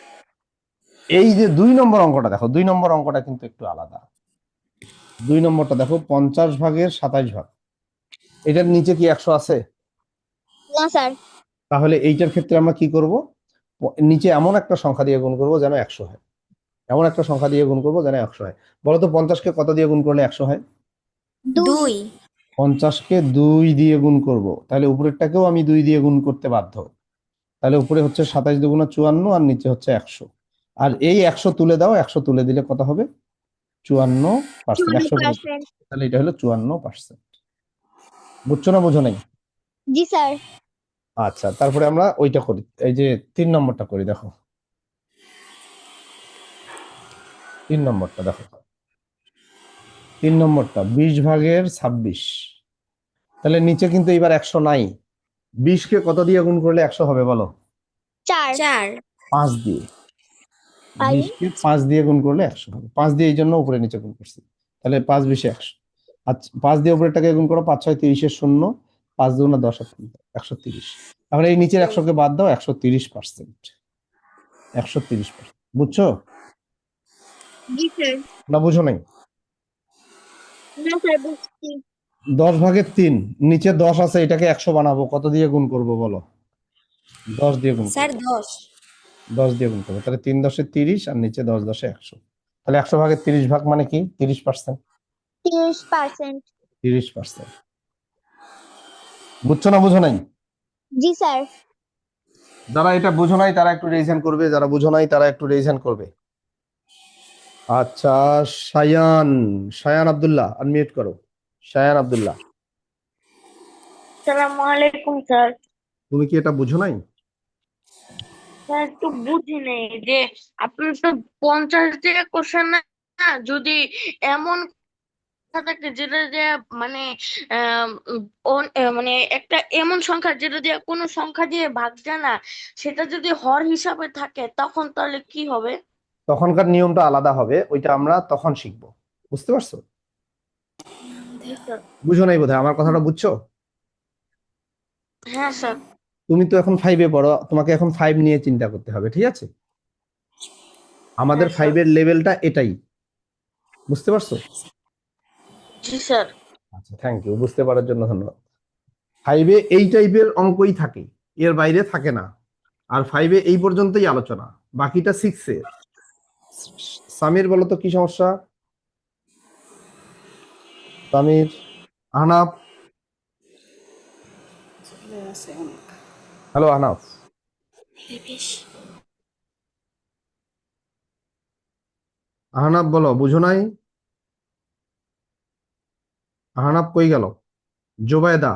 এই যে 2 নম্বর অঙ্কটা দেখো, 2 নম্বর অঙ্কটা কিন্তু একটু আলাদা। 2 নম্বরটা দেখো 50 ভাগের 27 ভাগ, এটার নিচে কি 100 আছে? না স্যার। তাহলে এইটার ক্ষেত্রে আমরা কি করব, নিচে এমন একটা সংখ্যা দিয়ে গুণ করব যেন 100 হয়, এমন একটা সংখ্যা দিয়ে গুণ করবো যেন 100 হয়। বলো তো 50-কে কত দিয়ে গুণ করলে 100 হয়? 2 50-কে 2 দিয়ে গুণ করব, তাহলে উপরেরটাকেও আমি 2 দিয়ে গুণ করতে বাধ্য। তাহলে উপরে হচ্ছে 27 দুগুণা 54 আর নিচে হচ্ছে 100। আর এই 100 তুলে দাও, 100 তুলে দিলে কত হবে? 54%। 100 গুণ, 54%। তাহলে এটা হলো 54%। বুঝছো না বোঝো নাই? জি স্যার। আচ্ছা, তারপরে আমরা ওইটা করি, এই যে 3 নম্বরটা করি। দেখো 3 নম্বরটা দেখো, 3 নম্বরটা 20 ভাগের 26, তাহলে নিচে কিন্তু এবার 100 নাই। 20-কে কত দিয়ে গুণ করলে 100 হবে বলো? 4। 4 5 দিয়ে। আই 20-কে 5 দিয়ে গুণ করলে 100 হবে, 5 দিয়ে এই জন্য উপরে নিচে গুণ করছি। তাহলে 5 20 100। আচ্ছা, 5 দিয়ে উপরেরটাকে গুণ করো, 5 6 30 শূন্য, 5 দুগুণা 10 আর 130। তাহলে এই নিচের 100-কে বাদ দাও, 130%। 130%, বুঝছো জি স্যার। না বুঝো নাই? না স্যার বুঝছি। 10 ভাগের 3, নিচে 10 আছে, এটাকে 100 বানাবো, কত দিয়ে গুণ করব বলো? 10 দিয়ে গুণ স্যার করবো, 10 10 দিয়ে গুণ করবো, তাহলে 3 10 30 আর নিচে 10 10 100। তাহলে 100 ভাগের 30 ভাগ মানে কি? 30%। 30%। 30%, বুঝছো না বুঝো নাই? জি স্যার। যারা এটা বুঝো নাই তারা একটু রেজ হ্যান্ড করবে, যারা বুঝো নাই তারা একটু রেজ হ্যান্ড করবে। আচ্ছা, শায়ান, শায়ান আব্দুল্লাহ আনমিউট করো। শায়ান আব্দুল্লাহ, আসসালামু আলাইকুম স্যার। তুমি কি এটা বুঝো নাই? স্যার একটু বুঝি নেই যে আপনি তো 50 দিয়ে কোশ্চেন না, যদি এমন থাকে যেটা দিয়ে মানে মানে একটা এমন সংখ্যা যেটা দিয়ে কোনো সংখ্যা দিয়ে ভাগ যায় না, সেটা যদি হর হিসাবে থাকে তখন তাহলে কি হবে? তখনকার নিয়মটা আলাদা হবে, ওইটা আমরা তখন শিখবো। বুঝতে পারছো? জি স্যার। বুঝো নাই বোধহয়, আমার কথাটা বুঝছো? হ্যাঁ স্যার। তুমি তো এখন 5-এ পড়ো, তোমাকে এখন 5 নিয়ে চিন্তা করতে হবে, ঠিক আছে? আমাদের হ্যাঁ স্যার। 5-এর লেভেলটা এটাই। বুঝতে পারছো? জি স্যার। আচ্ছা, থ্যাংক ইউ, বুঝতে পারার জন্য ধন্যবাদ। 5-এ এই টাইপের অঙ্কই থাকে, এর বাইরে থাকে না। আর 5-এ এই পর্যন্তই আলোচনা, বাকিটা 6-এ। সামির বলো তো কি সমস্যা? সামির, আহনাফ। হ্যালো আহনাফ। আহনাফ বলো, বুঝো নাই? আহনাফ কই গেল? জোবায়দা,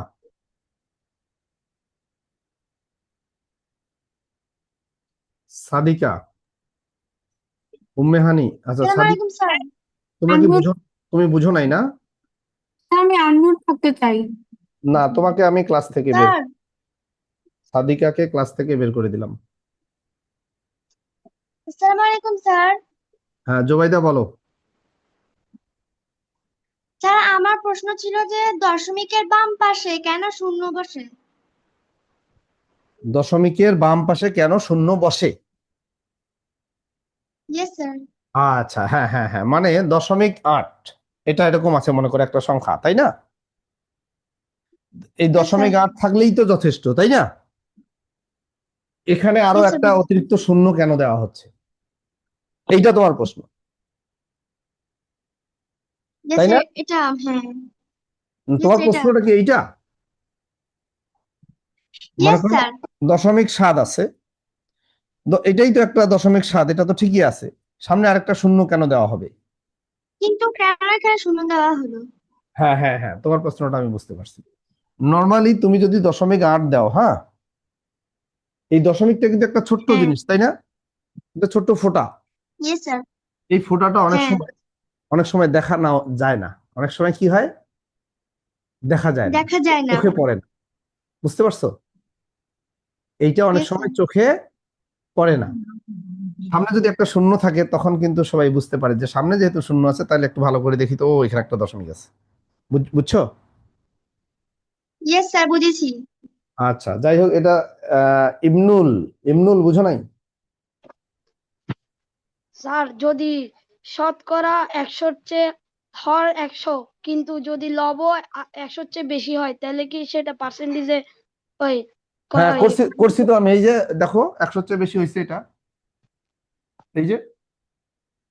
সাদিকা, উম্মেহানি। আচ্ছা আসসালামু সাদিক, আলাইকুম স্যার। তোমরা কি আনমোল, বুঝো? তুমি বুঝো নাই না? স্যার আমি আনমোল থাকতে চাই। না, তোমাকে আমি ক্লাস থেকে বের, স্যার, সাদিকাকে ক্লাস থেকে বের করে দিলাম। আসসালামু আলাইকুম স্যার। হ্যাঁ জোবাইদা বলো। স্যার আমার প্রশ্ন ছিল যে দশমিকের বাম পাশে কেন শূন্য বসে? দশমিকের বাম পাশে কেন শূন্য বসে? Yes sir. আচ্ছা, হ্যাঁ হ্যাঁ হ্যাঁ, মানে 0.8, এটা এরকম আছে মনে করে একটা সংখ্যা, তাই না? এই ইয়েস স্যার। 0.8 থাকলেই তো যথেষ্ট, তাই না? এখানে আরো ইয়েস একটা স্যার। অতিরিক্ত শূন্য কেন দেওয়া হচ্ছে, এইটা তোমার প্রশ্ন, ইয়েস তাই না? স্যার, এটা হ্যাঁ। ইয়েস তোমার স্যার, এটা। প্রশ্নটা কি এইটা? মনে ইয়েস করো স্যার। 0.7 আছে, এটাই তো একটা 0.7, এটা তো ঠিকই আছে, সামনে আরেকটা শূন্য কেন দেওয়া হবে? কিন্তু কেন এখানে শূন্য দেওয়া হলো? হ্যাঁ হ্যাঁ হ্যাঁ, তোমার প্রশ্নটা আমি বুঝতে পারছি। নর্মালি তুমি যদি 0.8 দাও, হ্যাঁ, এই দশমিকটা কিন্তু একটা ছোট্ট হ্যাঁ। জিনিস, তাই না? একটা ছোট্ট ফোঁটা। Yes sir. এই ফোঁটাটা হ্যাঁ, অনেক সময় দেখা না যায় না, অনেক সময় কি হয়, দেখা যায় না, দেখা যায় না। চোখে পড়ে না। বুঝতে পারছো? এইটা অনেক ইয়েস সময় স্যার। চোখে পড়ে না। সামনে যদি একটা শূন্য থাকে তখন কিন্তু সবাই বুঝতে পারে যে সামনে যেহেতু শূন্য আছে, তাহলে একটু ভালো করে দেখি তো, ও এখানে একটা দশমিক আছে। বুঝছো? ইয়েস স্যার, বুঝেছি। আচ্ছা, যাই হোক, এটা ইবনুল, ইবনুল বুঝো নাই? স্যার যদি শতকরা 100-র চেয়ে হর 100, কিন্তু যদি লব 100-র চেয়ে বেশি হয় তাহলে কি সেটা পার্সেন্টেজে ওই হ্যাঁ, ওই করছি করছি তো আমি, এই যে দেখো 100 চেয়ে বেশি হয়েছে এটা, এই যে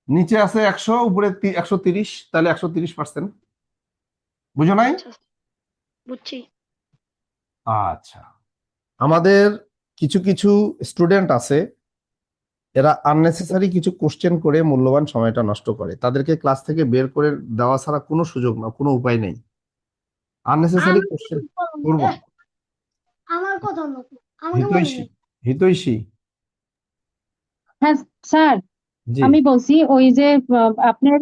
নিচে আছে 100, উপরে 130, তাহলে 130%। বুঝো নাই? আচ্ছা বুঝছি। আচ্ছা, আমাদের কিছু কিছু স্টুডেন্ট আছে, এরা আননেসেসারি কিছু কোশ্চেন করে মূল্যবান সময়টা নষ্ট করে, তাদেরকে ক্লাস থেকে বের করে দেওয়া ছাড়া কোনো সুযোগ না, কোনো উপায় নেই। আননেসেসারি কোশ্চেন করবো না। আমার কথা মতো আমাকে বলেন হিতৈষী, হিতৈষী। হ্যাঁ স্যার, জি। আমি বলছি ওই যে আপনার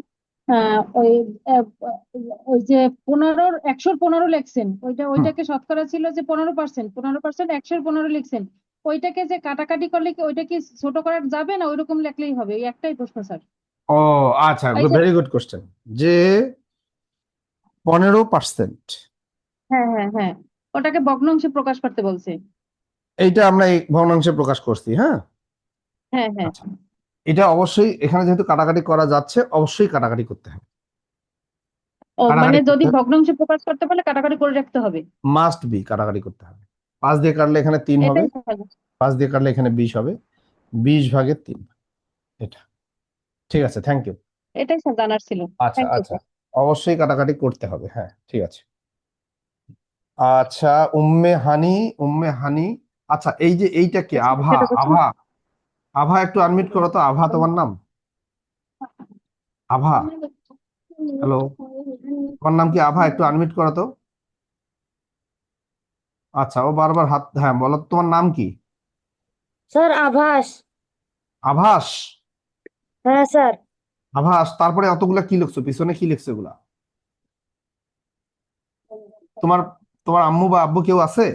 ওই আহ, ওই যে 100-র 15 লিখছেন, হুম। ওইটাকে শতকরা ছিল যে 15%, 15%, 100-র 15 লিখছেন। ওইটাকে যে কাটাকাটি করলে কি ওইটা কি ছোট করা যাবে, না ওইরকম লিখলেই হবে? এই একটাই প্রশ্ন স্যার। ও আচ্ছা, এই যে ভেরি গুড কোশ্চেন। যে 15%, হ্যাঁ হ্যাঁ হ্যাঁ, ওটাকে ভগ্নাংশে প্রকাশ করতে বলছে। এইটা আমরা এই ভগ্নাংশে প্রকাশ করছি, হ্যাঁ। হ্যাঁ হ্যাঁ। আচ্ছা, এটা অবশ্যই এখানে যেহেতু কাটাকাটি করা যাচ্ছে, অবশ্যই কাটাকাটি করতে হবে, ও মানে কাটাকাটি যদি করতে ভগ্নাংশে প্রকাশ করতে পারলে কাটাকাটি করে রাখতে হবে। মাস্ট বি, কাটাকাটি করতে হবে। 5 দিয়ে কাটলে এখানে 3 হবে, এটাই স্যার। 5 দিয়ে কাটলে এখানে 20 হবে, 20/3। এটা ঠিক আছে, থ্যাংক ইউ। এটাই স্যার জানার ছিল। আচ্ছা থ্যাংক ইউ আচ্ছা, স্যার। অবশ্যই কাটাকাটি করতে হবে, হ্যাঁ ঠিক আছে। আচ্ছা, উম্মে হানি, উম্মে হানি। আচ্ছা, এই যে এইটা কি, আভা, সেটা বলছি। আভা, আভা একটু আনমিউট করো তো। আভা তোমার নাম? আভা, হ্যালো, তোমার নাম কি আভা? একটু আনমিউট করো তো। আচ্ছা, ও বারবার হাত, হ্যাঁ বলো তো, তোমার নাম কি? স্যার আভাস। আভাস। হ্যাঁ স্যার। আভাস, তারপরে অতগুলা কি লিখছো, পিছনে কি লিখছো এগুলা? তোমার তোমার আম্মু বা আব্বু কেউ আছে?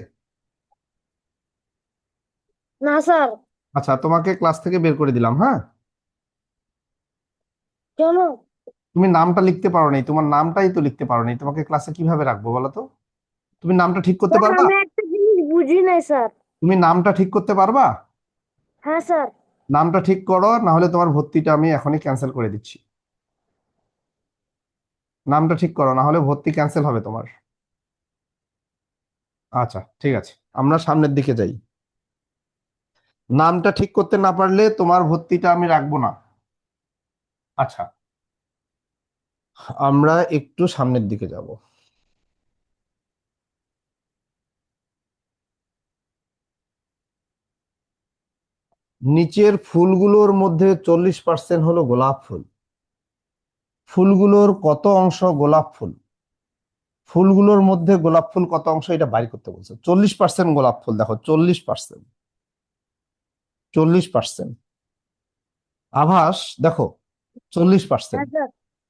না স্যার। আচ্ছা, তোমাকে ক্লাস থেকে বের করে দিলাম, হ্যাঁ? কেন? তুমি নামটা লিখতে পারো নাই, তোমার নামটাই তো লিখতে পারো নাই, তোমাকে ক্লাসে কিভাবে রাখবো বলো তো? তুমি নামটা ঠিক করতে স্যার পারবা? আমি একটা জিনিস বুঝি নাই স্যার। তুমি নামটা ঠিক করতে পারবা? হ্যাঁ স্যার। নামটা ঠিক করো, না হলে তোমার ভর্তিটা আমি এখনই ক্যান্সেল করে দিচ্ছি। নামটা ঠিক করো, না হলে ভর্তি ক্যান্সেল হবে তোমার। আচ্ছা ঠিক আছে, আমরা সামনের দিকে যাই। নামটা ঠিক করতে না পারলে তোমার ভর্তিটা আমি রাখবো না। আচ্ছা, আমরা একটু সামনের দিকে যাব। নিচের ফুলগুলোর মধ্যে 40% হলো গোলাপ ফুল। ফুলগুলোর কত অংশ গোলাপ ফুল? ফুলগুলোর মধ্যে গোলাপ ফুল কত অংশ, এটা বাইর করতে বলছে। 40% গোলাপ ফুল, দেখো 40%, 40%। আভাস দেখো, 40%। হ্যাঁ স্যার।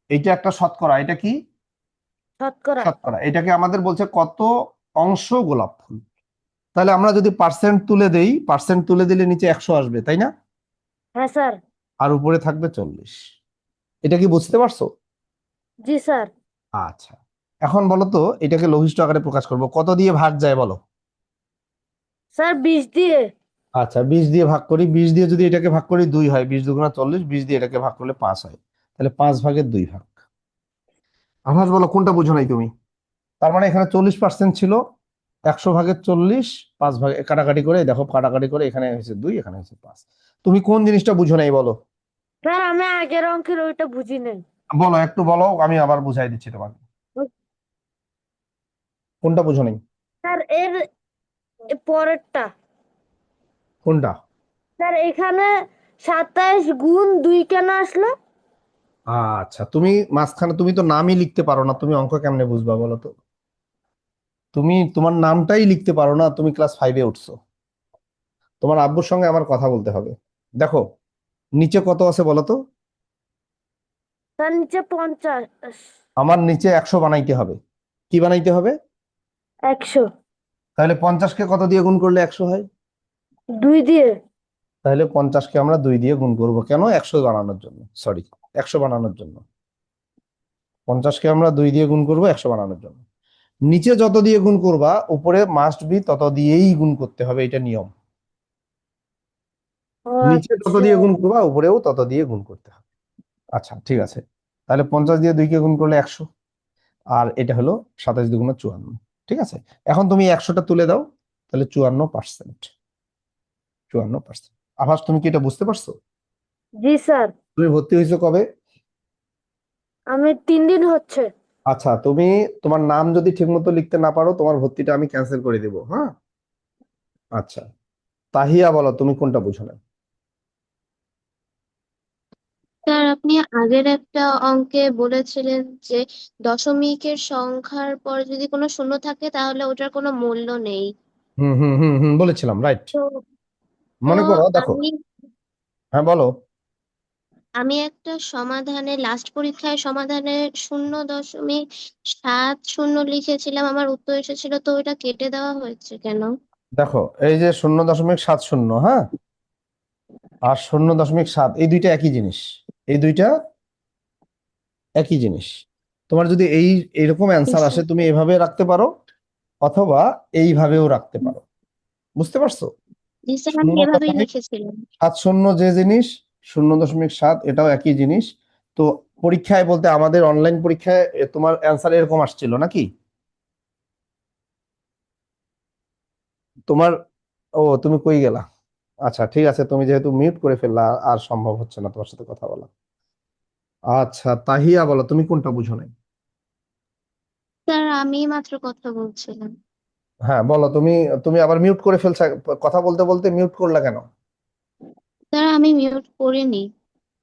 এইটা একটা শতকরা, এটা কি? শতকরা। শতকরা। এটাকে আমাদের বলছে কত অংশ গোলাপ ফুল। তাহলে আমরা যদি পার্সেন্ট তুলে দেই, পার্সেন্ট তুলে দিলে নিচে 100 আসবে, তাই না? হ্যাঁ স্যার। আর উপরে থাকবে 40। এটা কি বুঝতে পারছো? জি স্যার। আচ্ছা, এখন বলো তো এটাকে লঘিষ্ঠ আকারে প্রকাশ করব, কত দিয়ে ভাগ যায় বলো? স্যার 20 দিয়ে। আচ্ছা, 20 দিয়ে ভাগ করি। 20 দিয়ে যদি এটাকে ভাগ করি 2 হয়, 20 দুগুণা 40, 20 দিয়ে এটাকে ভাগ করলে 5 হয়। তাহলে 5 ভাগের 2 ভাগ। আভাস বলো কোনটা বুঝো নাই তুমি? তার মানে এখানে 40% ছিল, 100 ভাগের 40, 5 ভাগে কাটাকাটি করে দেখো, কাটাকাটি করে এখানে হয়েছে 2, এখানে হয়েছে 5। তুমি কোন জিনিসটা বুঝো নাই বলো? স্যার আমি আগের অঙ্কের ওইটা বুঝি নাই। বলো, একটু বলো, আমি আবার বুঝাই দিচ্ছি তোমাকে। কোনটা বুঝো নাই? স্যার এর পরেরটা। কোনটা? স্যার এখানে 27 গুণ 2 কেন আসলো? আচ্ছা, তুমি মাঝখানে, তুমি তো নামই লিখতে পারো না, তুমি অঙ্ক কেমনে বুঝবা বলো তো? তুমি তোমার নামটাই লিখতে পারো না, তুমি ক্লাস 5-এ উঠছো। তোমার আব্বুর সঙ্গে আমার কথা বলতে হবে। দেখো নিচে কত আছে বলো তো? স্যার নিচে 50। আমার নিচে 100 বানাইতে হবে। কি বানাইতে হবে? 100। তাহলে 50-কে কত দিয়ে গুণ করলে 100 হয়? 2 দিয়ে। তাহলে 50-কে আমরা 2 দিয়ে গুণ করব কেন? 100 বানানোর জন্য, সরি, 100 বানানোর জন্য। 50-কে আমরা 2 দিয়ে গুণ করব 100 বানানোর জন্য। নিচে যত দিয়ে গুণ করবা উপরে মাস্ট বি তত দিয়েই গুণ করতে হবে, এটা নিয়ম। ও নিচে তত আচ্ছা। দিয়ে গুণ করবা, উপরেও তত দিয়ে গুণ করতে হবে। আচ্ছা ঠিক আছে, তাহলে 50 দিয়ে 2-কে গুণ করলে 100, আর এটা হলো 27 দুগুণে 54। ঠিক আছে, এখন তুমি 100টা তুলে দাও, তাহলে 54%। 54%। আভাস তুমি কি এটা বুঝতে পারছো? জি স্যার। তুমি ভর্তি হয়েছো কবে? আমি 3 দিন হচ্ছে। আচ্ছা, তুমি তোমার নাম যদি ঠিকমতো লিখতে না পারো, তোমার ভর্তিটা আমি ক্যান্সেল করে দেবো, হ্যাঁ? আচ্ছা, তাহিয়া বলো তুমি কোনটা বুঝো না? স্যার আপনি আগের একটা অঙ্কে বলেছিলেন যে দশমিকের সংখ্যার পর যদি কোনো শূন্য থাকে তাহলে ওটার কোনো মূল্য নেই। হুম হুম হুম হুম, বলেছিলাম, রাইট। তো তো মনে করো, দেখো, আমি হ্যাঁ বলো। আমি একটা সমাধানে লাস্ট পরীক্ষায় সমাধানে 0.70 লিখেছিলাম, আমার উত্তর এসেছিল, তো ওটা কেটে দেওয়া হয়েছে কেন? দেখো এই যে 0.70, হ্যাঁ, আর 0.7, এই দুইটা একই জিনিস। এই দুইটা একই জিনিস। তোমার যদি এইরকম অ্যান্সার আসে, তুমি এভাবে রাখতে পারো অথবা এইভাবেও রাখতে পারো। বুঝতে পারছো? জি স্যার আমি শূন্য এভাবেই দশমিক লিখেছিলাম। সাত শূন্য যে জিনিস, 0.7 এটাও একই জিনিস। তো পরীক্ষায় বলতে আমাদের অনলাইন পরীক্ষায় তোমার অ্যান্সার এরকম আসছিল নাকি তোমার? ও, তুমি কই গেলা? আচ্ছা ঠিক আছে, তুমি যেহেতু মিউট করে ফেললা, আর সম্ভব হচ্ছে না তোমার সাথে কথা বলা। আচ্ছা তাহিয়া বলো তুমি কোনটা বুঝো নাই? স্যার আমি মাত্র কথা বলছিলাম। হ্যাঁ বলো, তুমি তুমি আবার মিউট করে ফেলছো, কথা বলতে বলতে মিউট করলা কেন? স্যার আমি মিউট করিনি।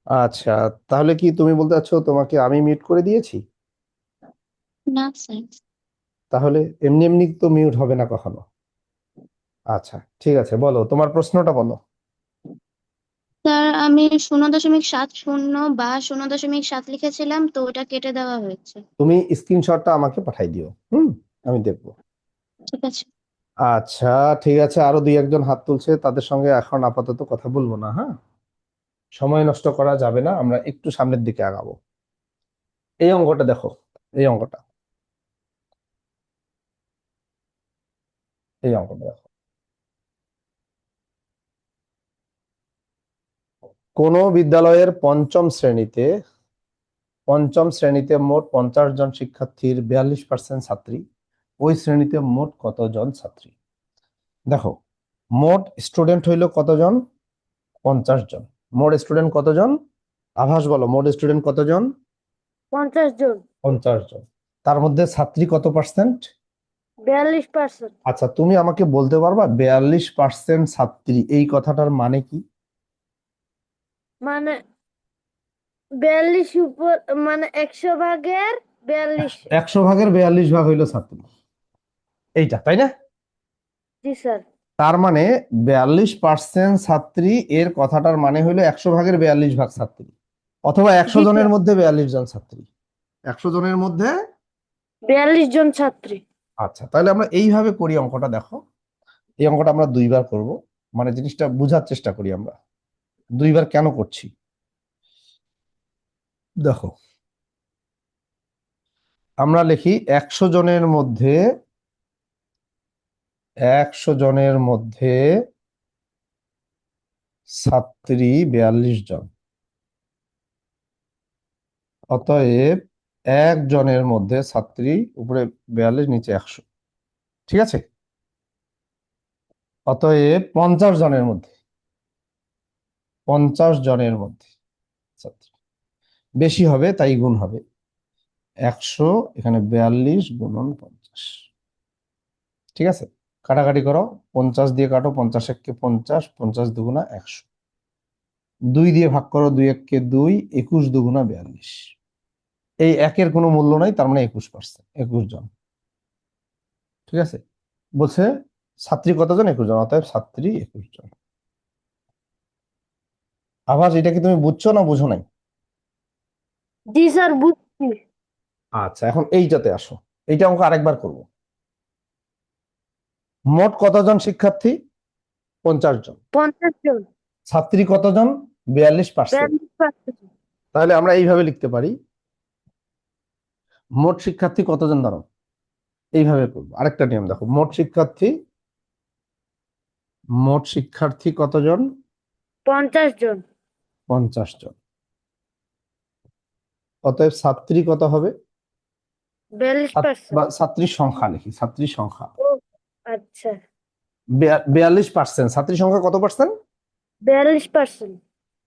আচ্ছা, তাহলে কি তুমি বলতে চাচ্ছো তোমাকে আমি মিউট করে দিয়েছি? না স্যার। তাহলে এমনি এমনি তো মিউট হবে না কখনো। আচ্ছা ঠিক আছে, বলো তোমার প্রশ্নটা বলো। স্যার আমি 0.70 বা 0.7 লিখেছিলাম, তো ওটা কেটে দেওয়া হয়েছে। তুমি স্ক্রিনশটটা আমাকে পাঠাই দিও। হুম, আমি দেখব। ঠিক আছে। আচ্ছা ঠিক আছে, আরো দুই একজন হাত তুলছে, তাদের সঙ্গে এখন আপাতত কথা বলবো না। হ্যাঁ, সময় নষ্ট করা যাবে না, আমরা একটু সামনের দিকে আগাবো। এই অঙ্কটা দেখো, এই অঙ্কটা, এই অঙ্কটা দেখো। কোন বিদ্যালয়ের পঞ্চম শ্রেণীতে মোট 50 জন শিক্ষার্থীর 42% ছাত্রী, ওই শ্রেণীতে মোট কতজন ছাত্রী? দেখো, মোট স্টুডেন্ট হইল কতজন? 50 জন। মোট স্টুডেন্ট কতজন? আভাস বলো, মোট স্টুডেন্ট কতজন? 50 জন। 50 জন। তার মধ্যে ছাত্রী কত পার্সেন্ট? 42%। আচ্ছা, তুমি আমাকে বলতে পারবা 42% ছাত্রী এই কথাটার মানে কি? মানে 42 উপর মানে 100 ভাগের 42। 100 ভাগের 42 ভাগ হইল ছাত্রী, এইটা তাই না? জি স্যার। তার মানে 42% ছাত্রী, এর কথাটার মানে হইলো 100 ভাগের 42 ভাগ ছাত্রী, অথবা 100 জি জনের স্যার। মধ্যে 42 জন ছাত্রী, 100 জনের মধ্যে। 42 জন ছাত্রী। আচ্ছা, তাহলে আমরা এইভাবে করি অঙ্কটা। দেখো, এই অঙ্কটা আমরা দুইবার করব, মানে জিনিসটা বোঝার চেষ্টা করি আমরা দুইবার কেন করছি। দেখো, আমরা লিখি 100 জনের মধ্যে, 100 জনের মধ্যে ছাত্রী 42 জন, অতএব একজনের মধ্যে ছাত্রী, উপরে 42 নিচে 100, ঠিক আছে? অতএব 50 জনের মধ্যে, 50 জনের মধ্যে ছাত্রী বেশি হবে, তাই গুণ হবে 100, এখানে 42 গুণন 50, ঠিক আছে? কাটাকাটি করো, 50 দিয়ে কাটো, 50 একে 50, 50 দুগুণা 100, 2 দিয়ে ভাগ করো, 2 একে 2, 21 দুগুণা 42, এই একের কোনো মূল্য নাই, তার মানে 21%, 21 জন, ঠিক আছে? বলছে ছাত্রী কতজন? 21 জন, অতএব ছাত্রী 21 জন। আবার এটা কি তুমি বুঝছো না বুঝো নাই? জি স্যার বুঝছি। আচ্ছা, এখন এইটাতে আসো, এইটা অঙ্ক আরেকবার করব। মোট কতজন শিক্ষার্থী? 50 জন। 50 জন। ছাত্রী কতজন? 42%। 42%। তাহলে আমরা এইভাবে লিখতে পারি, মোট শিক্ষার্থী কতজন? ধরো এইভাবে করবো, আরেকটা নিয়ম দেখো, মোট শিক্ষার্থী কতজন? 50 জন। 50 জন। অতএব ছাত্রী কত হবে? 42%। ছাত্রীর সংখ্যা লিখি, ছাত্রীর সংখ্যা ও আচ্ছা। 42%। ছাত্রীর সংখ্যা কত পার্সেন্ট? 42%।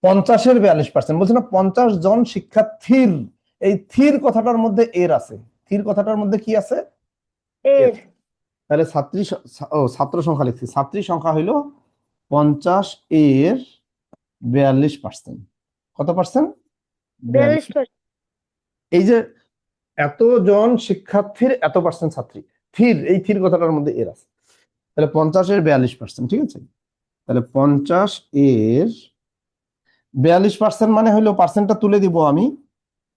50-এর 42%, বলছে না 50 জন শিক্ষার্থীর, এই থির কথাটার মধ্যে এর আছে, থির কথাটার মধ্যে কি আছে? এর। তাহলে ছাত্র সংখ্যা লিখছি, ছাত্রীর সংখ্যা হইল 50 এর 42%। কত পার্সেন্ট? 42%। এই যে এতজন শিক্ষার্থীর এত পার্সেন্ট ছাত্রী, থির, এই থির কথাটার মধ্যে এর আছে, তাহলে 50 এর 42%, ঠিক আছে? তাহলে 50 এর 42% মানে হইলো, পার্সেন্টটা তুলে দিব আমি,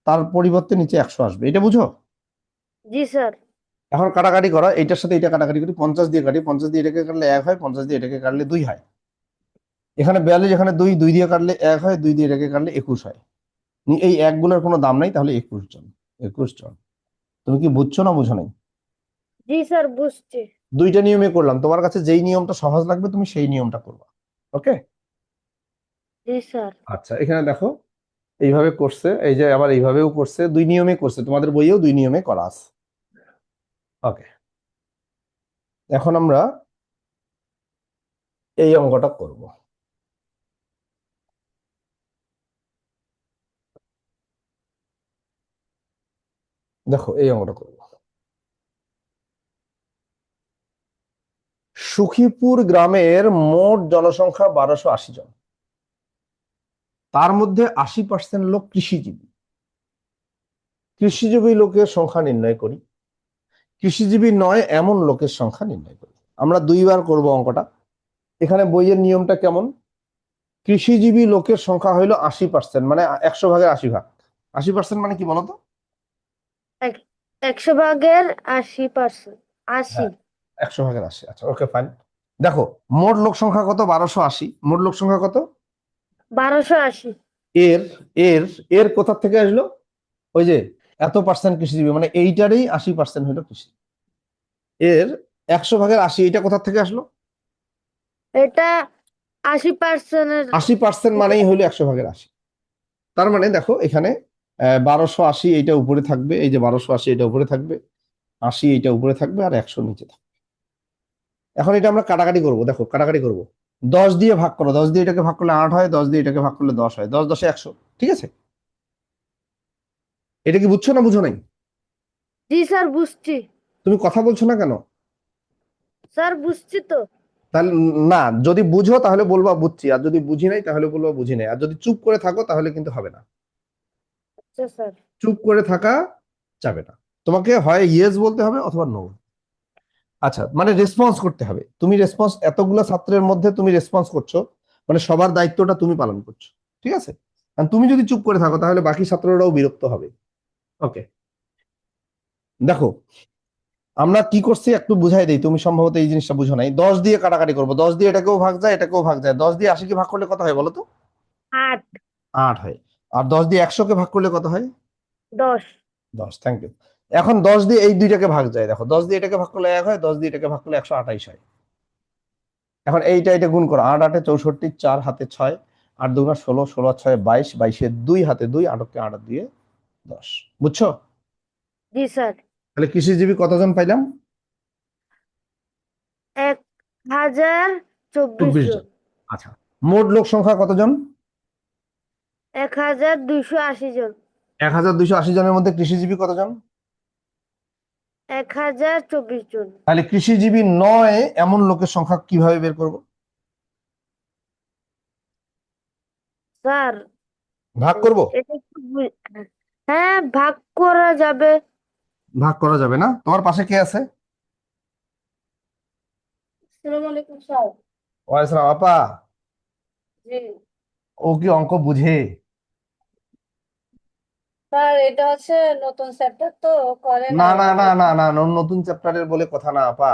তার পরিবর্তে নিচে 100 আসবে, এটা বুঝো? জি স্যার। এখন কাটাকাটি করা, এইটার সাথে এটা কাটাকাটি করি, 50 দিয়ে কাটি, 50 দিয়ে এটাকে কাটলে 1 হয়, 50 দিয়ে এটাকে কাটলে 2 হয়, এখানে 42, এখানে 2, 2 দিয়ে কাটলে 1 হয়, 2 দিয়ে এটাকে কাটলে 21 হয়, এই একগুলোর কোনো দাম নাই, তাহলে 21 জন, 21 জন। তুমি কি বুঝছো না বুঝো নাই? জি স্যার বুঝছি। দুইটা নিয়মে করলাম, তোমার কাছে যেই নিয়মটা সহজ লাগবে তুমি সেই নিয়মটা করবা, ওকে? জি স্যার। আচ্ছা, এখানে দেখো এইভাবে করছে, এই যে আবার এইভাবেও করছে, দুই নিয়মে করছে, তোমাদের বইয়েও দুই নিয়মে করা আছে, ওকে? এখন আমরা এই অঙ্কটা করব। দেখো, এই অঙ্কটা করব। সুখীপুর গ্রামের মোট জনসংখ্যা 1280 জন, তার মধ্যে 80% লোক কৃষিজীবী। কৃষিজীবী লোকের সংখ্যা নির্ণয় করি, কৃষিজীবী নয় এমন লোকের সংখ্যা নির্ণয় করি। আমরা দুইবার করব অঙ্কটা। এখানে বইয়ের নিয়মটা কেমন? কৃষিজীবী লোকের সংখ্যা হইল 80%, মানে 100 ভাগের 80 ভাগ। 80% মানে কি বলতো? 100 ভাগের 80%। 80। 100/80। আচ্ছা, ওকে, ফাইন। দেখো, মোট লোক সংখ্যা কত? 1280। মোট লোক সংখ্যা কত? 1280। এর এর এর কোথা থেকে আসলো? ওই যে এত পার্সেন্ট কৃষিজীবী, মানে এইটারই 80% হলো কৃষি। এর 100/80 এটা কোথা থেকে আসলো? এটা 80%-এর 80% মানেই হলো 100/80। তার মানে দেখো এখানে 1280 এইটা উপরে থাকবে, এই যে 1280 এটা উপরে থাকবে, 80 এইটা উপরে থাকবে, আর 100 নিচে থাকবে। এখন এটা আমরা কাটাকাটি করব। দেখো, কাটাকাটি করব। 10 দিয়ে ভাগ করো, 10 দিয়ে এটাকে ভাগ করলে 8 হয়, 10 দিয়ে এটাকে ভাগ করলে 10 হয়, 10 10 100। ঠিক আছে? এটা কি বুঝছো না বুঝো নাই? জি স্যার, বুঝছি। তুমি কথা বলছো না কেন? স্যার, বুঝছি তো। তাহলে না, যদি বুঝো তাহলে বলবা বুঝছি, আর যদি বুঝি নাই তাহলে বলবা বুঝি নাই, আর যদি চুপ করে থাকো তাহলে কিন্তু হবে না। আচ্ছা স্যার। চুপ করে থাকা যাবে না, তোমাকে হয় ইয়েস বলতে হবে অথবা নো। আচ্ছা, মানে রেসপন্স করতে হবে। তুমি রেসপন্স, এতগুলো ছাত্রের মধ্যে তুমি রেসপন্স করছো, মানে সবার দায়িত্বটা তুমি পালন করছো। ঠিক আছে? আর তুমি যদি চুপ করে থাকো তাহলে বাকি ছাত্ররাও বিরক্ত হবে। ওকে, দেখো আমরা কি করছি একটু বুঝাই দিই, তুমি সম্ভবত এই জিনিসটা বুঝো নাই। 10 দিয়ে কাটাকাটি করবো, 10 দিয়ে এটাকেও ভাগ যায় এটাকেও ভাগ যায়। 10 দিয়ে 80 কে ভাগ করলে কত হয় বলো তো? 8। 8 হয়। আর 10 দিয়ে 100 কে ভাগ করলে কত হয়? 10। 10। Thank you. এখন 10 দিয়ে এই দুইটাকে ভাগ যায়, দেখো 10 দিয়ে এটাকে ভাগ করলে 1 হয়, 10 দিয়ে এটাকে ভাগ করলে 128 হয়। এখন এইটা এটা গুণ করো, 8 8 64, 4 হাতে 6, 8 2 16, 16 6 22, 22 2 হাতে 2, 8 8 2 10। বুঝছো? জি স্যার। তাহলে কৃষিজীবী কতজন পাইলাম? 1024 24 জন। জন। আচ্ছা, মোট লোক সংখ্যা কতজন? 1280 জন। 1280 জনের মধ্যে কৃষিজীবী কতজন? 1024 জন। তাহলে কৃষিজীবী নয় এমন লোকের সংখ্যা কিভাবে বের করব? স্যার, ভাগ করব? এটা একটু হ্যাঁ, ভাগ করা যাবে। ভাগ করা যাবে না? তোমার পাশে কে আছে? আসসালামু আলাইকুম স্যার। ওয়ালাইকুম আসসালাম। আপা, জি ও কি অঙ্ক বুঝে? স্যার, এটা হচ্ছে নতুন চ্যাপ্টার তো, করে না নাই না না ভালো। না না, নতুন চ্যাপ্টারের বলে কথা না আপা।